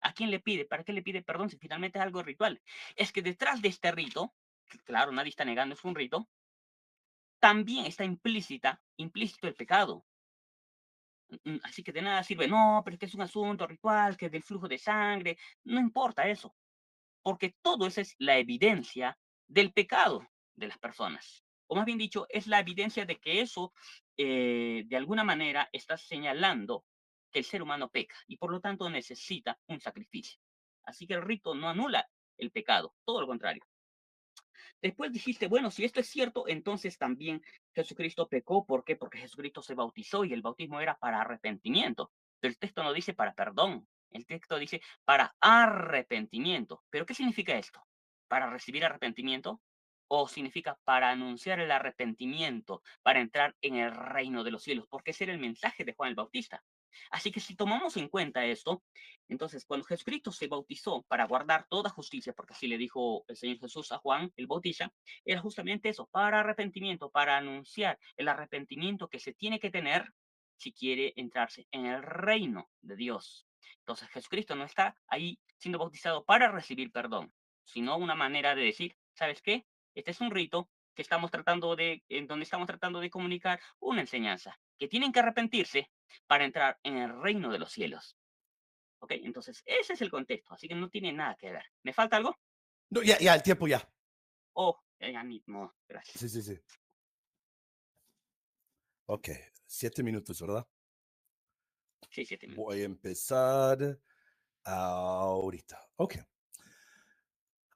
¿A quién le pide? ¿Para qué le pide perdón si finalmente es algo ritual? Es que detrás de este rito, claro, nadie está negando, es un rito, también está implícito el pecado. Así que de nada sirve, no, pero es que es un asunto ritual, que es del flujo de sangre, no importa eso, porque todo eso es la evidencia del pecado de las personas. O más bien dicho, es la evidencia de que eso, de alguna manera, está señalando que el ser humano peca y por lo tanto necesita un sacrificio. Así que el rito no anula el pecado, todo lo contrario. Después dijiste, bueno, si esto es cierto, entonces también Jesucristo pecó. ¿Por qué? Porque Jesucristo se bautizó y el bautismo era para arrepentimiento. Pero el texto no dice para perdón. El texto dice para arrepentimiento. ¿Pero qué significa esto? ¿Para recibir arrepentimiento? ¿O significa para anunciar el arrepentimiento, para entrar en el reino de los cielos? Porque ese era el mensaje de Juan el Bautista. Así que si tomamos en cuenta esto, entonces cuando Jesucristo se bautizó para guardar toda justicia, porque así le dijo el Señor Jesús a Juan el Bautista, era justamente eso, para arrepentimiento, para anunciar el arrepentimiento que se tiene que tener si quiere entrarse en el reino de Dios. Entonces Jesucristo no está ahí siendo bautizado para recibir perdón, sino una manera de decir, ¿sabes qué? Este es un rito que en donde estamos tratando de comunicar una enseñanza, que tienen que arrepentirse para entrar en el reino de los cielos. ¿Ok? Entonces, ese es el contexto, así que no tiene nada que ver. ¿Me falta algo?
No, ya, el tiempo ya.
Oh, ya mismo, gracias.
Sí. Ok, 7 minutos, ¿verdad?
Sí, 7 minutos.
Voy a empezar ahorita. Ok.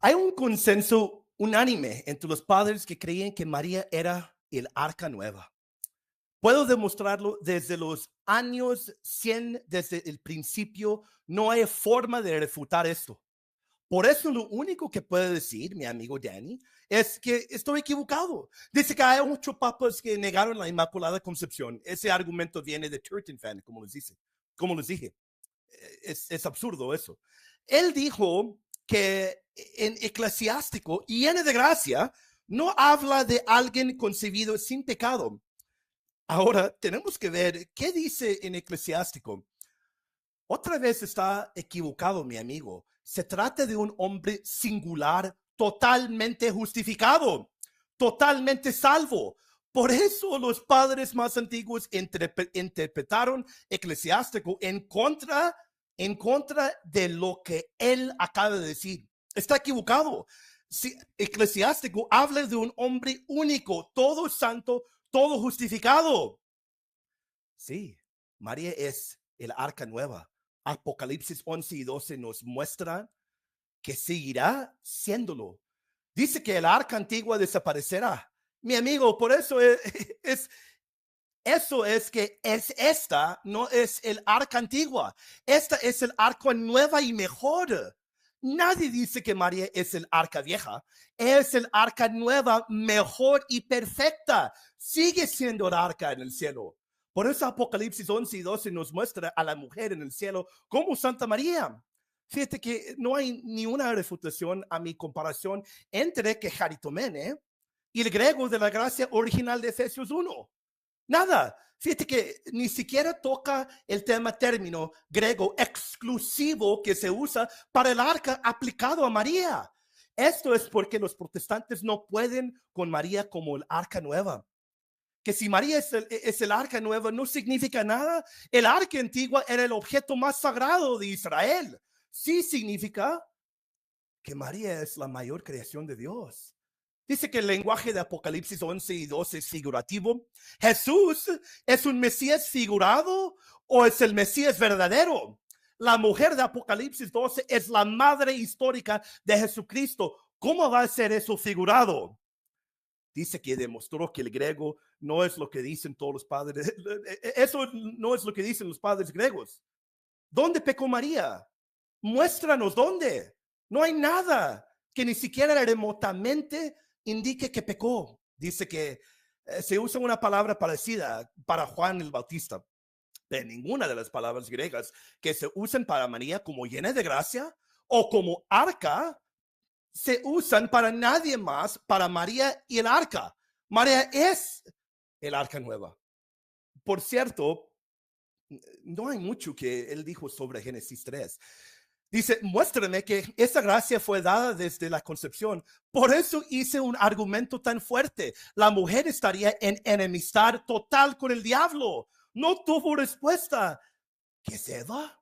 Hay un consenso unánime entre los padres que creían que María era el arca nueva. Puedo demostrarlo desde los años 100, desde el principio. No hay forma de refutar esto. Por eso lo único que puede decir mi amigo Danny es que estoy equivocado. Dice que hay 8 papas que negaron la Inmaculada Concepción. Ese argumento viene de Turretin, como les dije. Es absurdo eso. Él dijo que en Eclesiástico, lleno de gracia, no habla de alguien concebido sin pecado. Ahora tenemos que ver qué dice en Eclesiástico. Otra vez está equivocado, mi amigo. Se trata de un hombre singular, totalmente justificado, totalmente salvo. Por eso los padres más antiguos interpretaron Eclesiástico en contra de lo que él acaba de decir. Está equivocado. Si Eclesiástico habla de un hombre único, todo santo, todo justificado. Sí, María es el arca nueva. Apocalipsis 11 y 12 nos muestra que seguirá siéndolo. Dice que el arca antigua desaparecerá. Mi amigo, por eso esta no es el arca antigua. Esta es el arca nueva y mejor. Nadie dice que María es el arca vieja. Es el arca nueva, mejor y perfecta. Sigue siendo el arca en el cielo. Por eso Apocalipsis 11 y 12 nos muestra a la mujer en el cielo como Santa María. Fíjate que no hay ni una refutación a mi comparación entre Kecharitomene y el griego de la gracia original de Efesios 1. Nada. Fíjate que ni siquiera toca el término griego exclusivo que se usa para el arca aplicado a María. Esto es porque los protestantes no pueden con María como el arca nueva. Que si María es el arca nueva no significa nada. El arca antigua era el objeto más sagrado de Israel. Sí significa que María es la mayor creación de Dios. Dice que el lenguaje de Apocalipsis 11 y 12 es figurativo. ¿Jesús es un Mesías figurado o es el Mesías verdadero? La mujer de Apocalipsis 12 es la madre histórica de Jesucristo. ¿Cómo va a ser eso figurado? Dice que demostró que el griego no es lo que dicen todos los padres. Eso no es lo que dicen los padres griegos. ¿Dónde pecó María? Muéstranos dónde. No hay nada que ni siquiera remotamente indique que pecó. Dice que Se usa una palabra parecida para Juan el Bautista, pero ninguna de las palabras griegas que se usan para María como llena de gracia o como arca se usan para nadie más, para María y el arca. María es el arca nueva. Por cierto, no hay mucho que él dijo sobre Génesis 3. Dice, muéstrame que esa gracia fue dada desde la concepción. Por eso hice un argumento tan fuerte. La mujer estaría en enemistad total con el diablo. No tuvo respuesta. ¿Qué es Eva?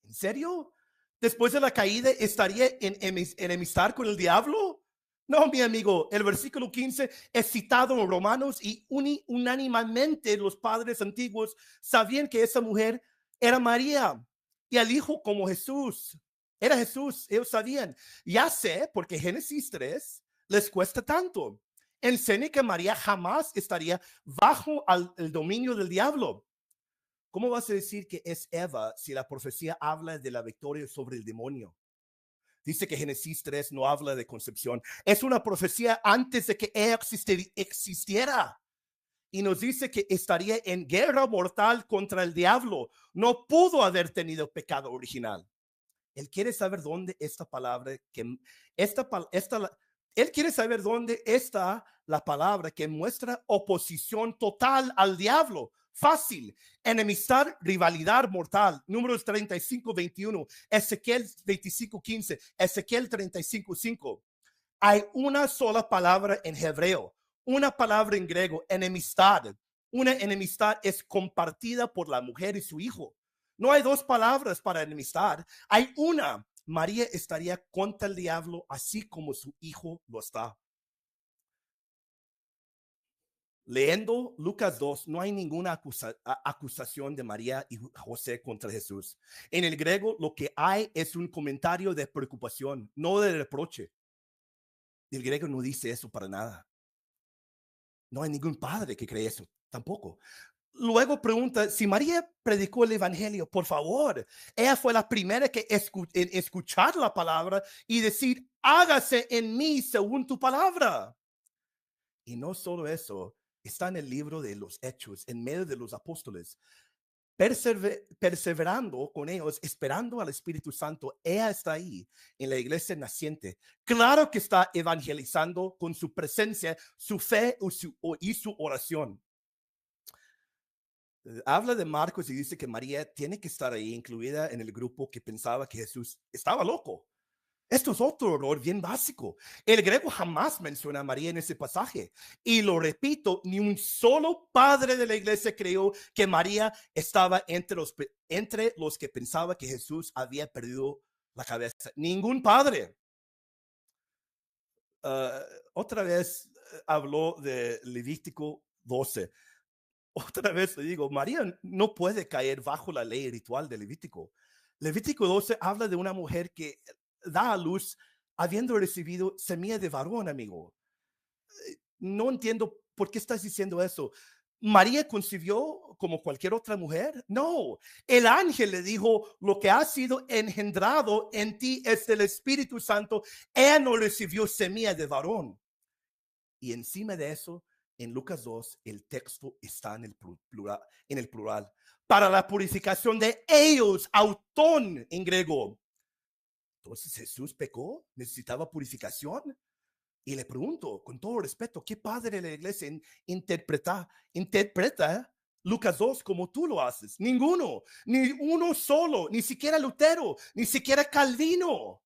¿En serio? Después de la caída, ¿estaría en enemistad con el diablo? No, mi amigo, el versículo 15 es citado en Romanos y unánimemente los padres antiguos sabían que esa mujer era María y el hijo como Jesús. Era Jesús, ellos sabían. Ya sé, porque Génesis 3 les cuesta tanto. Enseña que María jamás estaría bajo el dominio del diablo. ¿Cómo vas a decir que es Eva si la profecía habla de la victoria sobre el demonio? Dice que Génesis 3 no habla de concepción. Es una profecía antes de que ella existiera. Y nos dice que estaría en guerra mortal contra el diablo. No pudo haber tenido pecado original. Él quiere saber dónde esta palabra, él quiere saber dónde está la palabra que muestra oposición total al diablo. Fácil, enemistad, rivalidad mortal. Números 35, 21, Ezequiel 25, 15, Ezequiel 35, 5. Hay una sola palabra en hebreo, una palabra en griego, enemistad. Una enemistad es compartida por la mujer y su hijo. No hay dos palabras para enemistad, hay una. María estaría contra el diablo así como su hijo lo está. Leyendo Lucas 2, no hay ninguna acusación de María y José contra Jesús. En el griego lo que hay es un comentario de preocupación, no de reproche. El griego no dice eso para nada. No hay ningún padre que cree eso, tampoco. Luego pregunta, si María predicó el evangelio, por favor, ella fue la primera que en escuchar la palabra y decir, hágase en mí según tu palabra. Y no solo eso, está en el libro de los Hechos, en medio de los apóstoles, perseverando con ellos, esperando al Espíritu Santo. Ella está ahí en la iglesia naciente. Claro que está evangelizando con su presencia, su fe y su oración. Habla de Marcos y dice que María tiene que estar ahí incluida en el grupo que pensaba que Jesús estaba loco. Esto es otro error bien básico. El griego jamás menciona a María en ese pasaje. Y lo repito, ni un solo padre de la iglesia creyó que María estaba entre los que pensaba que Jesús había perdido la cabeza. Ningún padre. Otra vez habló de Levítico 12. Otra vez le digo, María no puede caer bajo la ley ritual de Levítico. Levítico 12 habla de una mujer que da a luz habiendo recibido semilla de varón, amigo. No entiendo por qué estás diciendo eso. ¿María concibió como cualquier otra mujer? No, el ángel le dijo, lo que ha sido engendrado en ti es del Espíritu Santo. Ella no recibió semilla de varón. Y encima de eso, en Lucas 2, el texto está en el plural. Para la purificación de ellos, autón en griego. Entonces Jesús pecó, necesitaba purificación. Y le pregunto, con todo respeto, ¿qué padre de la iglesia interpreta Lucas 2 como tú lo haces? Ninguno, ni uno solo, ni siquiera Lutero, ni siquiera Calvino.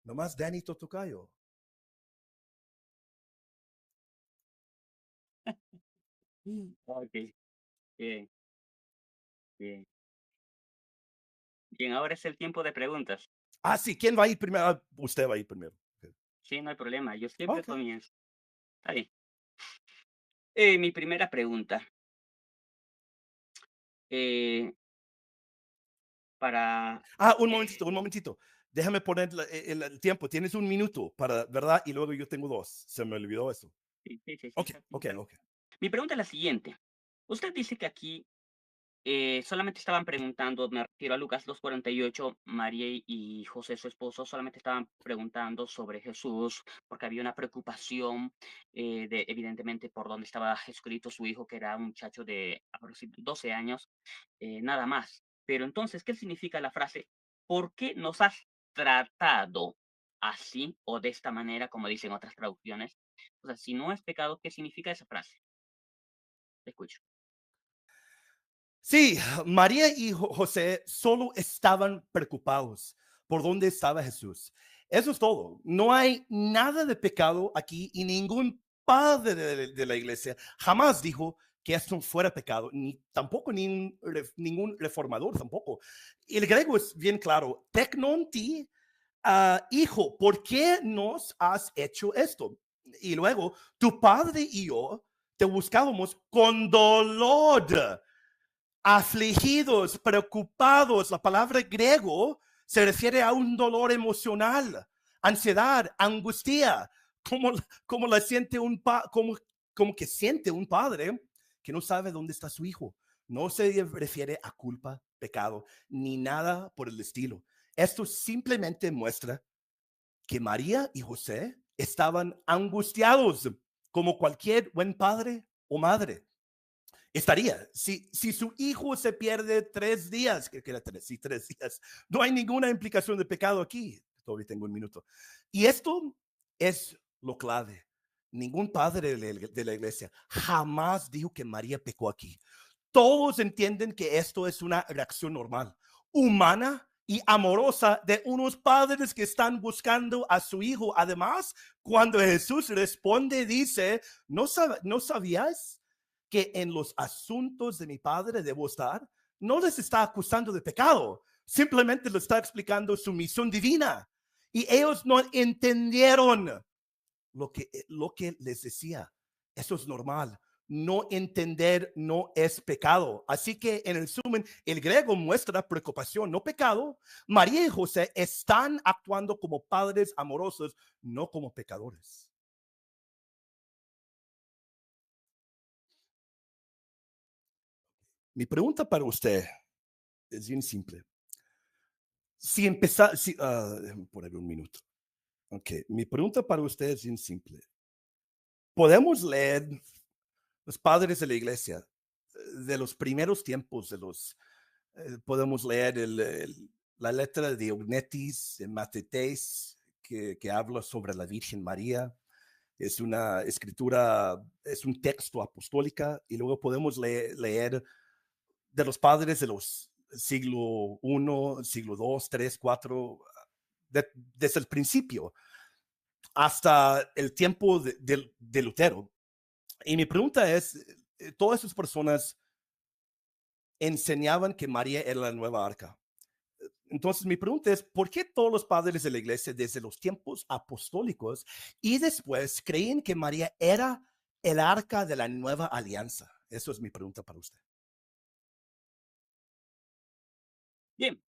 Nomás Danny Totocayo.
Ok, bien, bien. Bien, ahora es el tiempo de preguntas.
Ah, sí, ¿quién va a ir primero? Ah, usted va a ir primero. Okay.
Sí, no hay problema. Yo siempre
Okay.
comienzo. Está bien. Mi primera pregunta. Para...
Un momentito. Déjame poner el tiempo. Tienes un minuto para, ¿verdad? Y luego yo tengo 2. Se me olvidó eso.
Sí,
Ok.
Mi pregunta es la siguiente. Usted dice que aquí solamente estaban preguntando, me refiero a Lucas 2:48, María y José, su esposo, solamente estaban preguntando sobre Jesús, porque había una preocupación, evidentemente, por dónde estaba escrito su hijo, que era un muchacho de aproximadamente 12 años, nada más. Pero entonces, ¿qué significa la frase? ¿Por qué nos has tratado así o de esta manera, como dicen otras traducciones? O sea, si no es pecado, ¿qué significa esa frase? Te escucho.
Sí, María y José solo estaban preocupados por dónde estaba Jesús. Eso es todo. No hay nada de pecado aquí y ningún padre de la iglesia jamás dijo que esto fuera pecado, ni tampoco ningún reformador tampoco. El griego es bien claro. Teknon ti, hijo, ¿por qué nos has hecho esto? Y luego, tu padre y yo te buscábamos con dolor, afligidos, preocupados. La palabra griego se refiere a un dolor emocional, ansiedad, angustia, como, como la siente como que siente un padre que no sabe dónde está su hijo. No se refiere a culpa, pecado, ni nada por el estilo. Esto simplemente muestra que María y José estaban angustiados como cualquier buen padre o madre estaría. Si su hijo se pierde 3 días, que era 3 días, no hay ninguna implicación de pecado aquí. Todavía tengo un minuto. Y esto es lo clave. Ningún padre de la iglesia jamás dijo que María pecó aquí. Todos entienden que esto es una reacción normal, humana y amorosa de unos padres que están buscando a su hijo. Además, cuando Jesús responde, dice, ¿no sabías que en los asuntos de mi padre debo estar? No les está acusando de pecado, simplemente les está explicando su misión divina. Y ellos no entendieron lo que les decía. Eso es normal. No entender no es pecado. Así que en el resumen, el griego muestra preocupación, no pecado. María y José están actuando como padres amorosos, no como pecadores. Mi pregunta para usted es bien simple. Si empezar, déjame poner un minuto. Ok, mi pregunta para usted es bien simple. Podemos leer los padres de la iglesia de los primeros tiempos, podemos leer la letra de Diognetis, de Matetés, que habla sobre la Virgen María. Es una escritura, es un texto apostólica, y luego podemos leer de los padres de los siglo I, siglo II, III, IV, desde el principio hasta el tiempo de Lutero. Y mi pregunta es, todas esas personas enseñaban que María era la nueva arca. Entonces mi pregunta es, ¿por qué todos los padres de la iglesia desde los tiempos apostólicos y después creen que María era el arca de la nueva alianza? Eso es mi pregunta para usted.
Bien,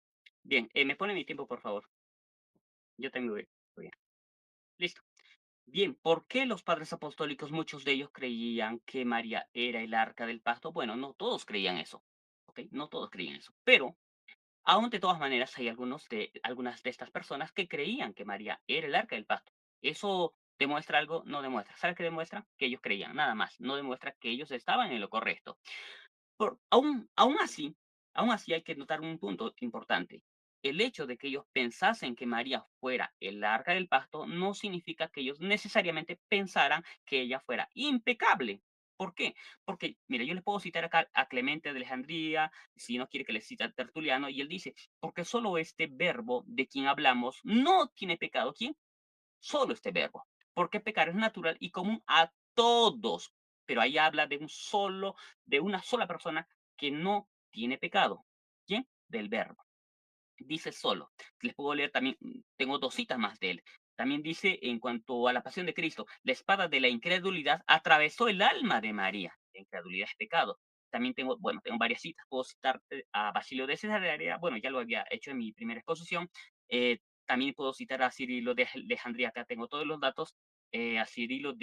bien. ¿Me pone mi tiempo, por favor? Yo tengo bien. Listo. Bien, ¿por qué los padres apostólicos, muchos de ellos creían que María era el arca del pacto? Bueno, no todos creían eso, ¿ok? No todos creían eso, pero aún de todas maneras hay algunas de estas personas que creían que María era el arca del pacto. ¿Eso demuestra algo? No demuestra. ¿Sabe qué demuestra? Que ellos creían, nada más. No demuestra que ellos estaban en lo correcto. Aún así hay que notar un punto importante. El hecho de que ellos pensasen que María fuera el arca del pacto no significa que ellos necesariamente pensaran que ella fuera impecable. ¿Por qué? Porque, mire, yo les puedo citar acá a Clemente de Alejandría, si no quiere que les cite a Tertuliano, y él dice, porque solo este verbo de quien hablamos no tiene pecado. ¿Quién? Solo este verbo. Porque pecar es natural y común a todos. Pero ahí habla de una sola persona que no tiene pecado. ¿Quién? Del verbo. Dice solo. Les puedo leer también, tengo 2 citas más de él. También dice en cuanto a la pasión de Cristo, la espada de la incredulidad atravesó el alma de María. La incredulidad es pecado. También tengo varias citas. Puedo citar a Basilio de Cesarea, bueno, ya lo había hecho en mi primera exposición. También puedo citar a Cirilo de Alejandría, acá tengo todos los datos. A Cirilo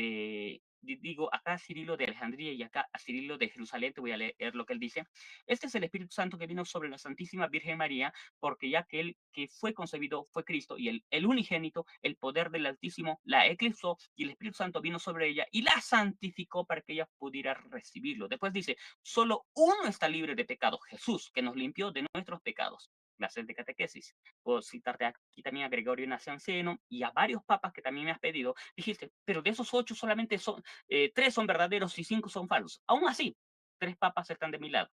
digo, acá Cirilo de Alejandría y acá a Cirilo de Jerusalén, te voy a leer lo que él dice. Este es el Espíritu Santo que vino sobre la Santísima Virgen María, porque ya que él que fue concebido fue Cristo, y el unigénito, el poder del Altísimo, la eclipsó, y el Espíritu Santo vino sobre ella y la santificó para que ella pudiera recibirlo. Después dice, solo uno está libre de pecado, Jesús, que nos limpió de nuestros pecados. Clases de catequesis. Puedo citarte aquí también a Gregorio Nacianceno y a varios papas que también me has pedido. Dijiste, pero de esos 8 solamente son 3 son verdaderos y 5 son falsos. Aún así, 3 papas están de mi lado.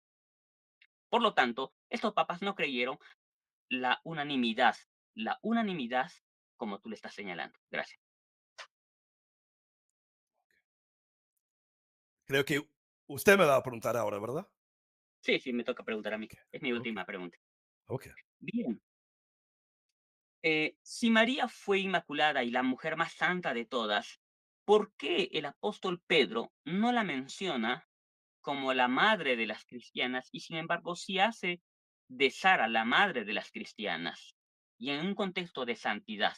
Por lo tanto, estos papas no creyeron la unanimidad como tú le estás señalando. Gracias.
Creo que usted me va a preguntar ahora, ¿verdad?
Sí, sí, me toca preguntar a mí. Es mi
Ok,
última pregunta.
ok.
Bien. Si María fue inmaculada y la mujer más santa de todas, ¿por qué el apóstol Pedro no la menciona como la madre de las cristianas y sin embargo sí hace de Sara la madre de las cristianas? Y en un contexto de santidad,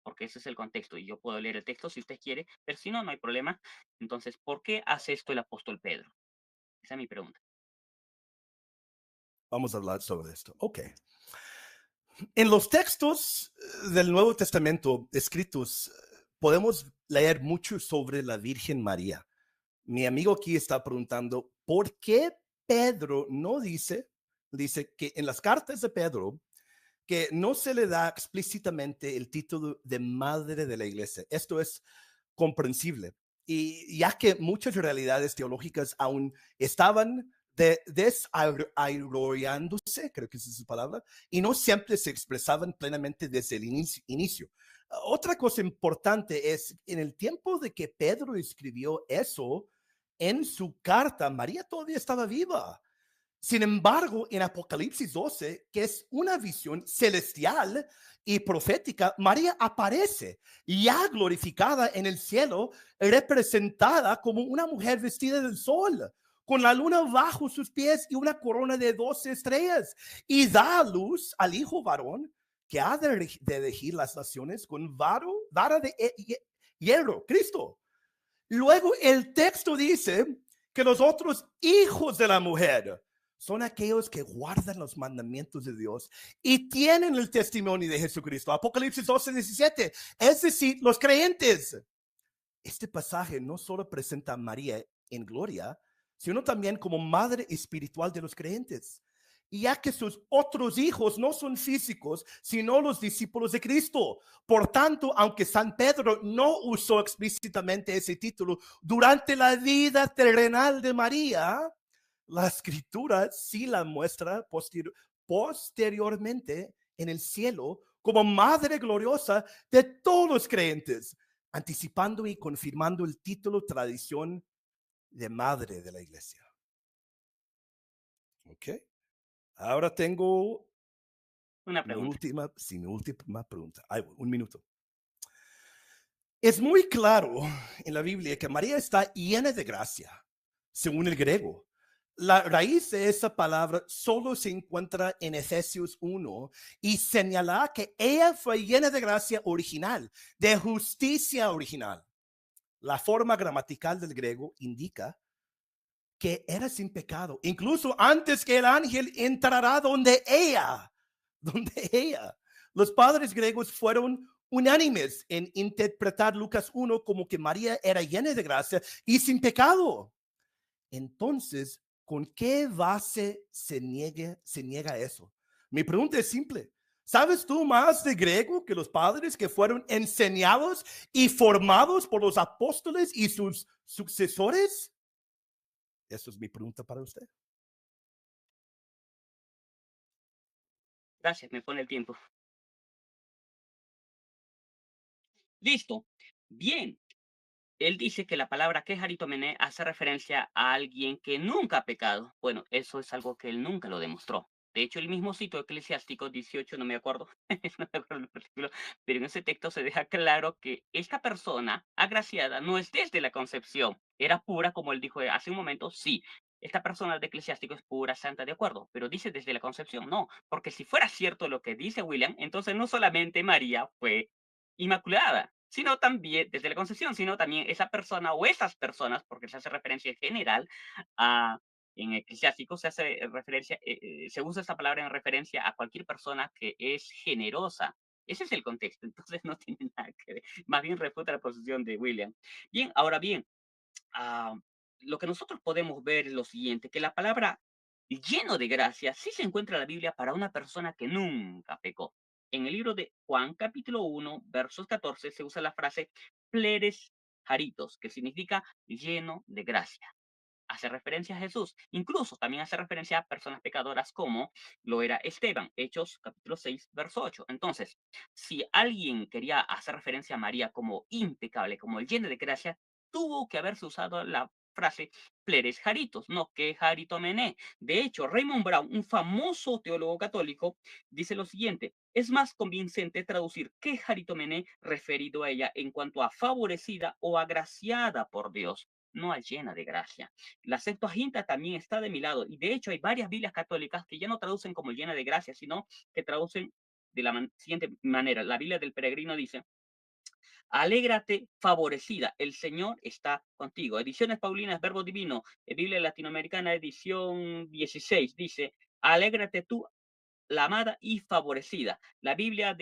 porque ese es el contexto y yo puedo leer el texto si usted quiere, pero si no, no hay problema. Entonces, ¿por qué hace esto el apóstol Pedro? Esa es mi pregunta.
Vamos a hablar sobre esto. Ok. En los textos del Nuevo Testamento escritos, podemos leer mucho sobre la Virgen María. Mi amigo aquí está preguntando, ¿por qué Pedro no dice que en las cartas de Pedro, que no se le da explícitamente el título de madre de la iglesia? Esto es comprensible. Y ya que muchas realidades teológicas aún estaban desarrollándose, creo que esa es su palabra, y no siempre se expresaban plenamente desde el inicio. Otra cosa importante es, en el tiempo de que Pedro escribió eso, en su carta, María todavía estaba viva. Sin embargo, en Apocalipsis 12, que es una visión celestial y profética, María aparece ya glorificada en el cielo, representada como una mujer vestida del sol, con la luna bajo sus pies y una corona de 12 estrellas, y da a luz al hijo varón que ha de regir las naciones con vara de hierro, Cristo. Luego el texto dice que los otros hijos de la mujer son aquellos que guardan los mandamientos de Dios y tienen el testimonio de Jesucristo. Apocalipsis 12:17. Es decir, los creyentes. Este pasaje no solo presenta a María en gloria, sino también como madre espiritual de los creyentes, ya que sus otros hijos no son físicos, sino los discípulos de Cristo. Por tanto, aunque San Pedro no usó explícitamente ese título durante la vida terrenal de María, la escritura sí la muestra posteriormente en el cielo como madre gloriosa de todos los creyentes, anticipando y confirmando el título tradición de madre de la iglesia. Ok. Ahora tengo
Una
mi
pregunta.
última pregunta. Ay, un minuto. Es muy claro en la Biblia que María está llena de gracia, según el griego. La raíz de esa palabra solo se encuentra en Efesios 1 y señala que ella fue llena de gracia original, de justicia original. La forma gramatical del griego indica que era sin pecado, incluso antes que el ángel entrará donde ella. Los padres griegos fueron unánimes en interpretar Lucas 1 como que María era llena de gracia y sin pecado. Entonces, ¿con qué base se niega eso? Mi pregunta es simple. ¿Sabes tú más de griego que los padres que fueron enseñados y formados por los apóstoles y sus sucesores? Esa es mi pregunta para usted.
Gracias, me pone el tiempo. Listo. Bien. Él dice que la palabra quejaritomene hace referencia a alguien que nunca ha pecado. Bueno, eso es algo que él nunca lo demostró. De hecho, el mismo sitio eclesiástico 18, no me acuerdo, no me acuerdo el versículo, pero en ese texto se deja claro que esta persona agraciada no es desde la concepción, era pura, como él dijo hace un momento, sí. Esta persona de eclesiástico es pura, santa, de acuerdo, pero dice desde la concepción, no, porque si fuera cierto lo que dice William, entonces no solamente María fue inmaculada, sino también, desde la concepción, sino también esa persona o esas personas, porque se hace referencia en general a, en eclesiástico se hace referencia, se usa esta palabra en referencia a cualquier persona que es generosa. Ese es el contexto, entonces no tiene nada que ver. Más bien refuta la posición de William. Bien, ahora bien, ah, lo que nosotros podemos ver es lo siguiente, que la palabra lleno de gracia sí se encuentra en la Biblia para una persona que nunca pecó. En el libro de Juan, capítulo 1, versos 14, se usa la frase pleres jaritos, que significa lleno de gracia. Hace referencia a Jesús. Incluso también hace referencia a personas pecadoras como lo era Esteban, Hechos capítulo 6, verso 8. Entonces, si alguien quería hacer referencia a María como impecable, como el lleno de gracia, tuvo que haberse usado la frase pleres jaritos, no que jarito mené. De hecho, Raymond Brown, un famoso teólogo católico, dice lo siguiente: es más convincente traducir que jarito mené referido a ella en cuanto a favorecida o agraciada por Dios, no a llena de gracia. La Septuaginta también está de mi lado, y de hecho hay varias Biblias católicas que ya no traducen como llena de gracia, sino que traducen de la siguiente manera. La Biblia del Peregrino dice: alégrate favorecida, el Señor está contigo. Ediciones Paulinas, Verbo Divino, Biblia Latinoamericana, edición 16, dice: alégrate tú, la amada y favorecida. La Biblia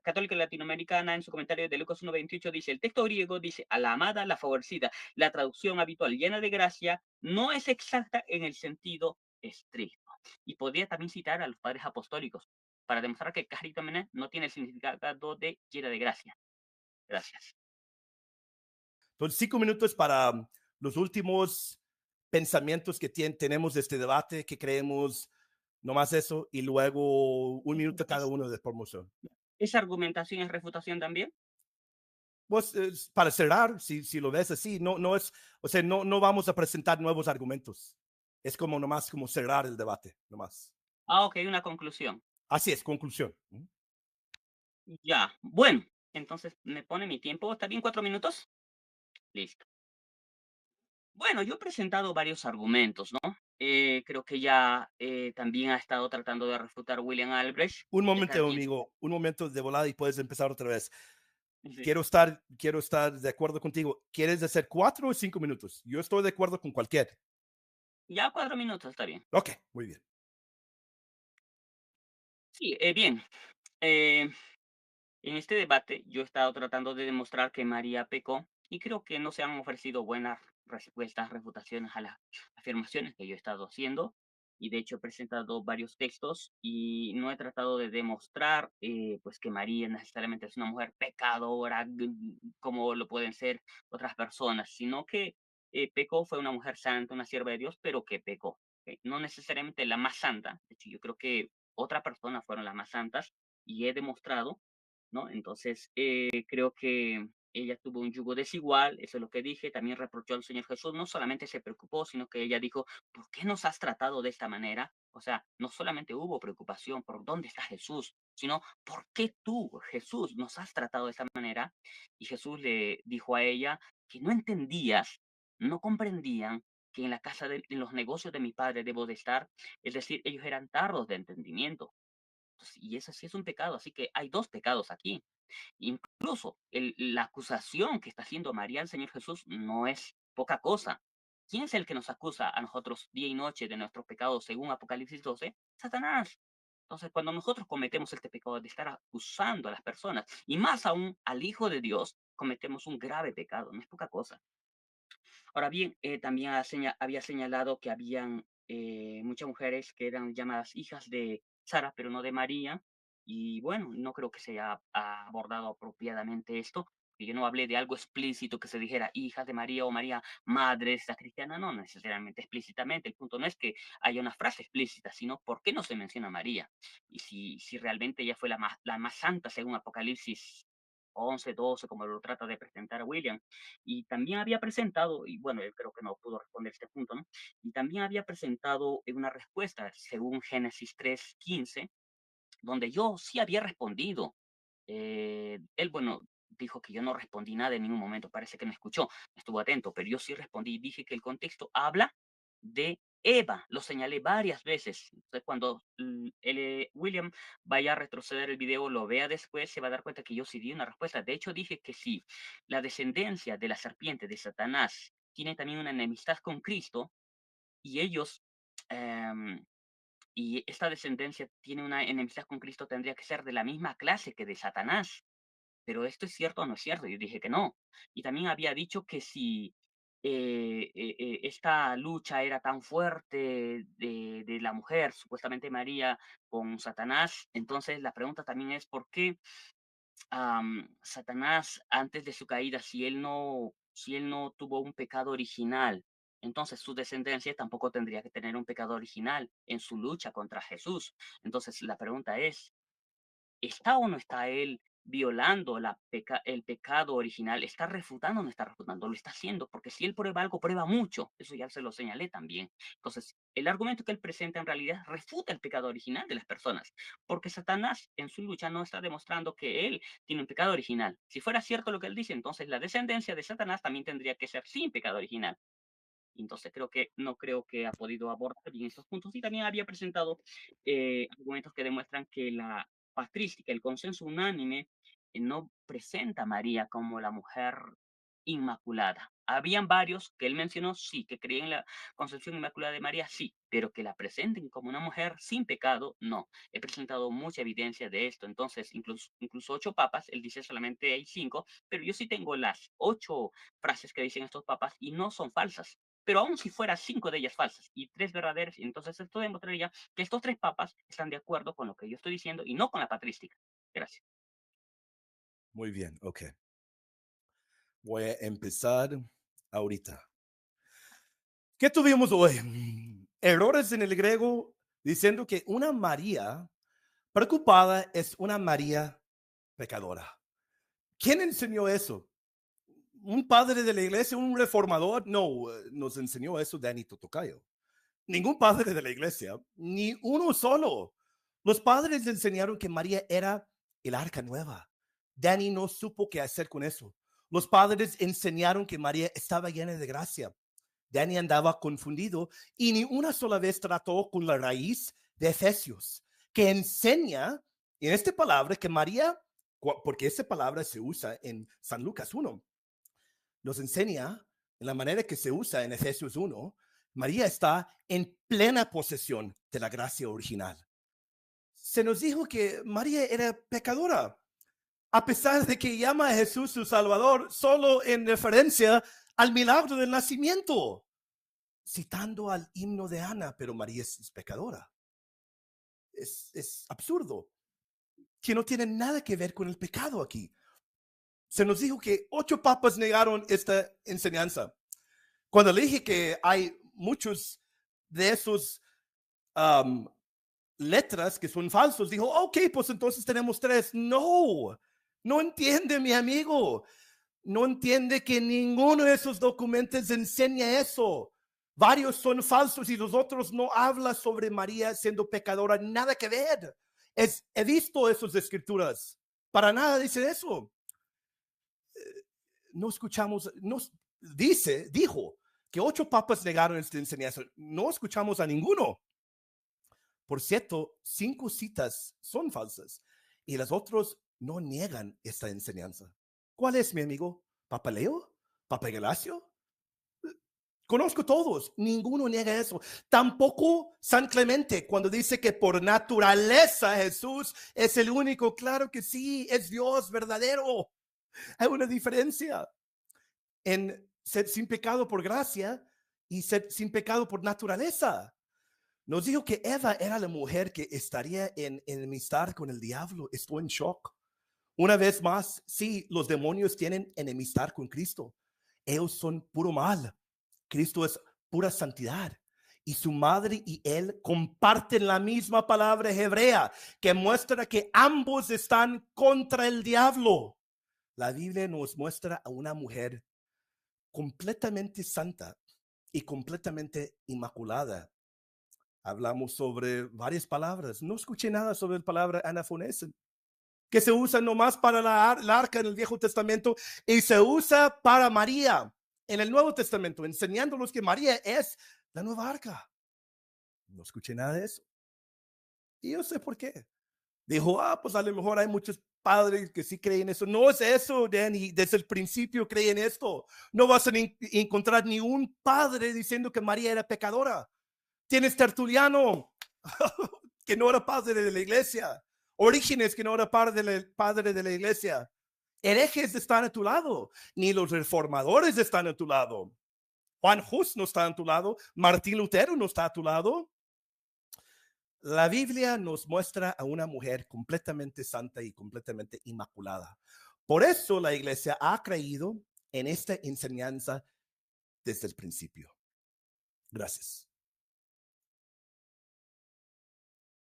católica latinoamericana, en su comentario de Lucas 1:28, dice: el texto griego dice a la amada, la favorecida. La traducción habitual, llena de gracia, no es exacta en el sentido estricto. Y podría también citar a los padres apostólicos para demostrar que caritomene no tiene el significado de llena de gracia. Gracias.
Entonces, 5 minutos para los últimos pensamientos que tenemos de este debate, que creemos, nomás eso, y luego un minuto cada uno de promoción.
¿Esa argumentación es refutación también?
Pues para cerrar, si lo ves así, no es, o sea, no vamos a presentar nuevos argumentos. Es como nomás como cerrar el debate, nomás.
Ah, ok, una conclusión.
Así es, conclusión.
Ya, bueno, entonces me pone mi tiempo. ¿Está bien 4 minutos? Listo. Bueno, yo he presentado varios argumentos, ¿no? Creo que ya también ha estado tratando de refutar William Albrecht.
Un
Cada
momento,
quien.
amigo, un momento de volada y puedes empezar otra vez.
Sí.
Quiero estar de acuerdo contigo. ¿Quieres hacer 4 o 5 minutos? Yo estoy de acuerdo con cualquier.
Ya 4 minutos, está bien.
Ok, muy bien.
Sí, bien. eh, En este debate yo he estado tratando de demostrar que María pecó y creo que no se han ofrecido buenas respuestas, refutaciones a las afirmaciones que yo he estado haciendo. Y de hecho he presentado varios textos y no he tratado de demostrar pues que María necesariamente es una mujer pecadora como lo pueden ser otras personas, sino que pecó, fue una mujer santa, una sierva de Dios, pero que pecó. ¿Ok? No necesariamente la más santa. De hecho, yo creo que otras personas fueron las más santas y he demostrado, ¿no? Entonces, creo que ella tuvo un yugo desigual, eso es lo que dije. También reprochó al Señor Jesús, no solamente se preocupó, sino que ella dijo: ¿por qué nos has tratado de esta manera? O sea, no solamente hubo preocupación por dónde está Jesús, sino ¿por qué tú, Jesús, nos has tratado de esta manera? Y Jesús le dijo a ella que no entendías, no comprendían que en la casa en los negocios de mi padre debo de estar. Es decir, ellos eran tardos de entendimiento. Y eso sí es un pecado, así que hay dos pecados aquí. Incluso la acusación que está haciendo María al Señor Jesús no es poca cosa. ¿Quién es el que nos acusa a nosotros día y noche de nuestros pecados según Apocalipsis 12? Satanás. Entonces, cuando nosotros cometemos este pecado de estar acusando a las personas, y más aún al Hijo de Dios, cometemos un grave pecado, no es poca cosa. Ahora bien, también había señalado que habían muchas mujeres que eran llamadas hijas de Sara, pero no de María. Y bueno, no creo que se haya abordado apropiadamente esto, que yo no hablé de algo explícito que se dijera hijas de María o María, madre de esta cristiana, no necesariamente explícitamente. El punto no es que haya una frase explícita, sino por qué no se menciona a María. Y si realmente ella fue la más santa según Apocalipsis 11, 12, como lo trata de presentar William. Y también había presentado, y bueno, él creo que no pudo responder este punto, ¿no? Y también había presentado una respuesta según Génesis 3:15, donde yo sí había respondido. Él, bueno, dijo que yo no respondí nada en ningún momento, parece que me escuchó, estuvo atento, pero yo sí respondí y dije que el contexto habla de Eva, lo señalé varias veces. Entonces, cuando William vaya a retroceder el video, lo vea después, se va a dar cuenta que yo sí di una respuesta. De hecho, dije que si la descendencia de la serpiente de Satanás tiene también una enemistad con Cristo y ellos, em, y esta descendencia tiene una enemistad con Cristo, tendría que ser de la misma clase que de Satanás. Pero ¿esto es cierto o no es cierto? Yo dije que no. Y también había dicho que si esta lucha era tan fuerte de la mujer, supuestamente María, con Satanás, entonces la pregunta también es por qué Satanás, antes de su caída, si él no tuvo un pecado original, entonces su descendencia tampoco tendría que tener un pecado original en su lucha contra Jesús. Entonces la pregunta es, ¿está o no está él violando el pecado original? ¿Está refutando o no está refutando? Lo está haciendo, porque si él prueba algo, prueba mucho. Eso ya se lo señalé también. Entonces, el argumento que él presenta en realidad refuta el pecado original de las personas, porque Satanás en su lucha no está demostrando que él tiene un pecado original. Si fuera cierto lo que él dice, entonces la descendencia de Satanás también tendría que ser sin pecado original. Entonces no creo que ha podido abordar bien esos puntos. Y también había presentado argumentos que demuestran que la patrística, el consenso unánime, no presenta a María como la mujer inmaculada. Habían varios que él mencionó, sí, que creían en la concepción inmaculada de María, sí, pero que la presenten como una mujer sin pecado, no. He presentado mucha evidencia de esto. Entonces, incluso 8 papas, él dice solamente hay 5, pero yo sí tengo las 8 frases que dicen estos papas y no son falsas. Pero aún si fuera 5 de ellas falsas y 3 verdaderas, entonces esto demostraría que estos 3 papas están de acuerdo con lo que yo estoy diciendo y no con la patrística. Gracias.
Muy bien, ok. Voy a empezar ahorita. ¿Qué tuvimos hoy? Errores en el griego diciendo que una María preocupada es una María pecadora. ¿Quién enseñó eso? ¿Un padre de la iglesia, un reformador? No, nos enseñó eso Danny Totocayo. Ningún padre de la iglesia, ni uno solo. Los padres le enseñaron que María era el arca nueva. Danny no supo qué hacer con eso. Los padres enseñaron que María estaba llena de gracia. Danny andaba confundido y ni una sola vez trató con la raíz de Efesios, que enseña en esta palabra que María, porque esta palabra se usa en San Lucas 1, nos enseña en la manera que se usa en Efesios 1, María está en plena posesión de la gracia original. Se nos dijo que María era pecadora, a pesar de que llama a Jesús su Salvador solo en referencia al milagro del nacimiento, citando al himno de Ana, pero María es pecadora. Es absurdo, que no tiene nada que ver con el pecado aquí. Se nos dijo que 8 papas negaron esta enseñanza. Cuando le dije que hay muchos de esos letras que son falsos, dijo, ok, pues entonces tenemos 3. No entiende mi amigo. No entiende que ninguno de esos documentos enseña eso. Varios son falsos y los otros no hablan sobre María siendo pecadora. Nada que ver. He visto esas escrituras. Para nada dice eso. No escuchamos, dijo que 8 papas negaron esta enseñanza. No escuchamos a ninguno. Por cierto, 5 citas son falsas y las otras no niegan esta enseñanza. ¿Cuál es, mi amigo? ¿Papa Leo? ¿Papa Galacio? Conozco todos, ninguno niega eso. Tampoco San Clemente, cuando dice que por naturaleza Jesús es el único. Claro que sí, es Dios verdadero. Hay una diferencia en ser sin pecado por gracia y ser sin pecado por naturaleza. Nos dijo que Eva era la mujer que estaría en enemistad con el diablo. Estoy en shock. Una vez más, sí, los demonios tienen enemistad con Cristo. Ellos son puro mal. Cristo es pura santidad. Y su madre y él comparten la misma palabra hebrea que muestra que ambos están contra el diablo. La Biblia nos muestra a una mujer completamente santa y completamente inmaculada. Hablamos sobre varias palabras. No escuché nada sobre la palabra anafonesen, que se usa nomás para la arca en el Viejo Testamento y se usa para María en el Nuevo Testamento, enseñándonos que María es la nueva arca. No escuché nada de eso. Y yo sé por qué. Dijo, pues a lo mejor hay muchos padres que sí creen eso. No es eso, Danny. Desde el principio creen esto. No vas a encontrar ni un padre diciendo que María era pecadora. Tienes Tertuliano, que no era padre de la iglesia. Orígenes, que no era padre de la iglesia. Herejes están a tu lado. Ni los reformadores están a tu lado. Juan Hus no está a tu lado. Martín Lutero no está a tu lado. La Biblia nos muestra a una mujer completamente santa y completamente inmaculada. Por eso la iglesia ha creído en esta enseñanza desde el principio. Gracias.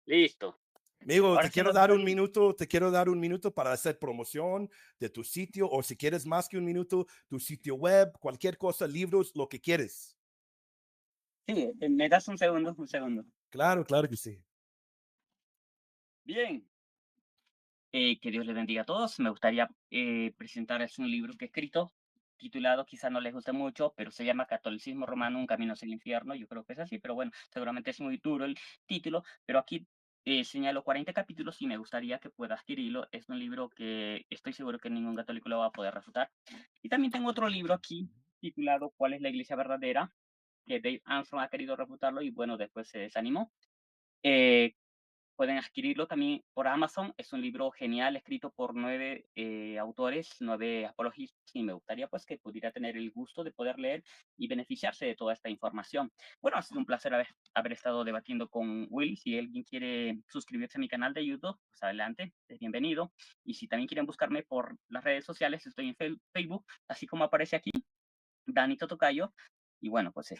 Listo.
Amigo,
Ahora
te
sí
quiero
nos
dar un
despedimos.
minuto, para hacer promoción de tu sitio, o si quieres más que un minuto, tu sitio web, cualquier cosa, libros, lo que quieres.
Sí, me das un segundo, un segundo.
Claro, claro que sí.
Bien. Que Dios les bendiga a todos. Me gustaría presentarles un libro que he escrito, titulado, quizá no les guste mucho, pero se llama Catolicismo Romano, un camino hacia el infierno. Yo creo que es así, pero bueno, seguramente es muy duro el título, pero aquí señalo 40 capítulos y me gustaría que pueda adquirirlo. Es un libro que estoy seguro que ningún católico lo va a poder refutar. Y también tengo otro libro aquí titulado ¿Cuál es la iglesia verdadera?, que Dave Armstrong ha querido refutarlo y bueno, después se desanimó. Eh, Pueden adquirirlo también por Amazon. Es un libro genial escrito por 9 autores, 9 apologistas, y me gustaría pues que pudiera tener el gusto de poder leer y beneficiarse de toda esta información. Bueno, ha sido un placer haber estado debatiendo con Will. Si alguien quiere suscribirse a mi canal de YouTube, pues adelante, es bienvenido. Y si también quieren buscarme por las redes sociales, estoy en Facebook, así como aparece aquí, Danito Tocayo. Y bueno, pues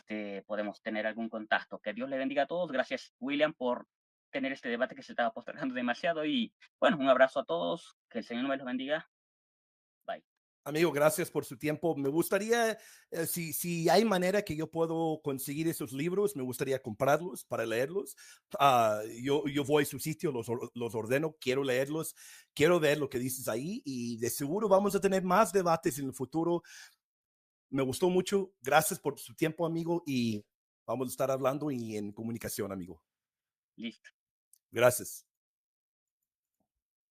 podemos tener algún contacto. Que Dios le bendiga a todos. Gracias, William, por tener este debate que se estaba postergando demasiado. Y bueno, un abrazo a todos. Que el Señor me los bendiga. Bye.
Amigo, gracias por su tiempo. Me gustaría, si hay manera que yo puedo conseguir esos libros, me gustaría comprarlos para leerlos. Yo voy a su sitio, los ordeno, quiero leerlos, quiero ver lo que dices ahí, y de seguro vamos a tener más debates en el futuro. Me gustó mucho. Gracias por su tiempo, amigo, y vamos a estar hablando y en comunicación, amigo.
Listo.
Gracias.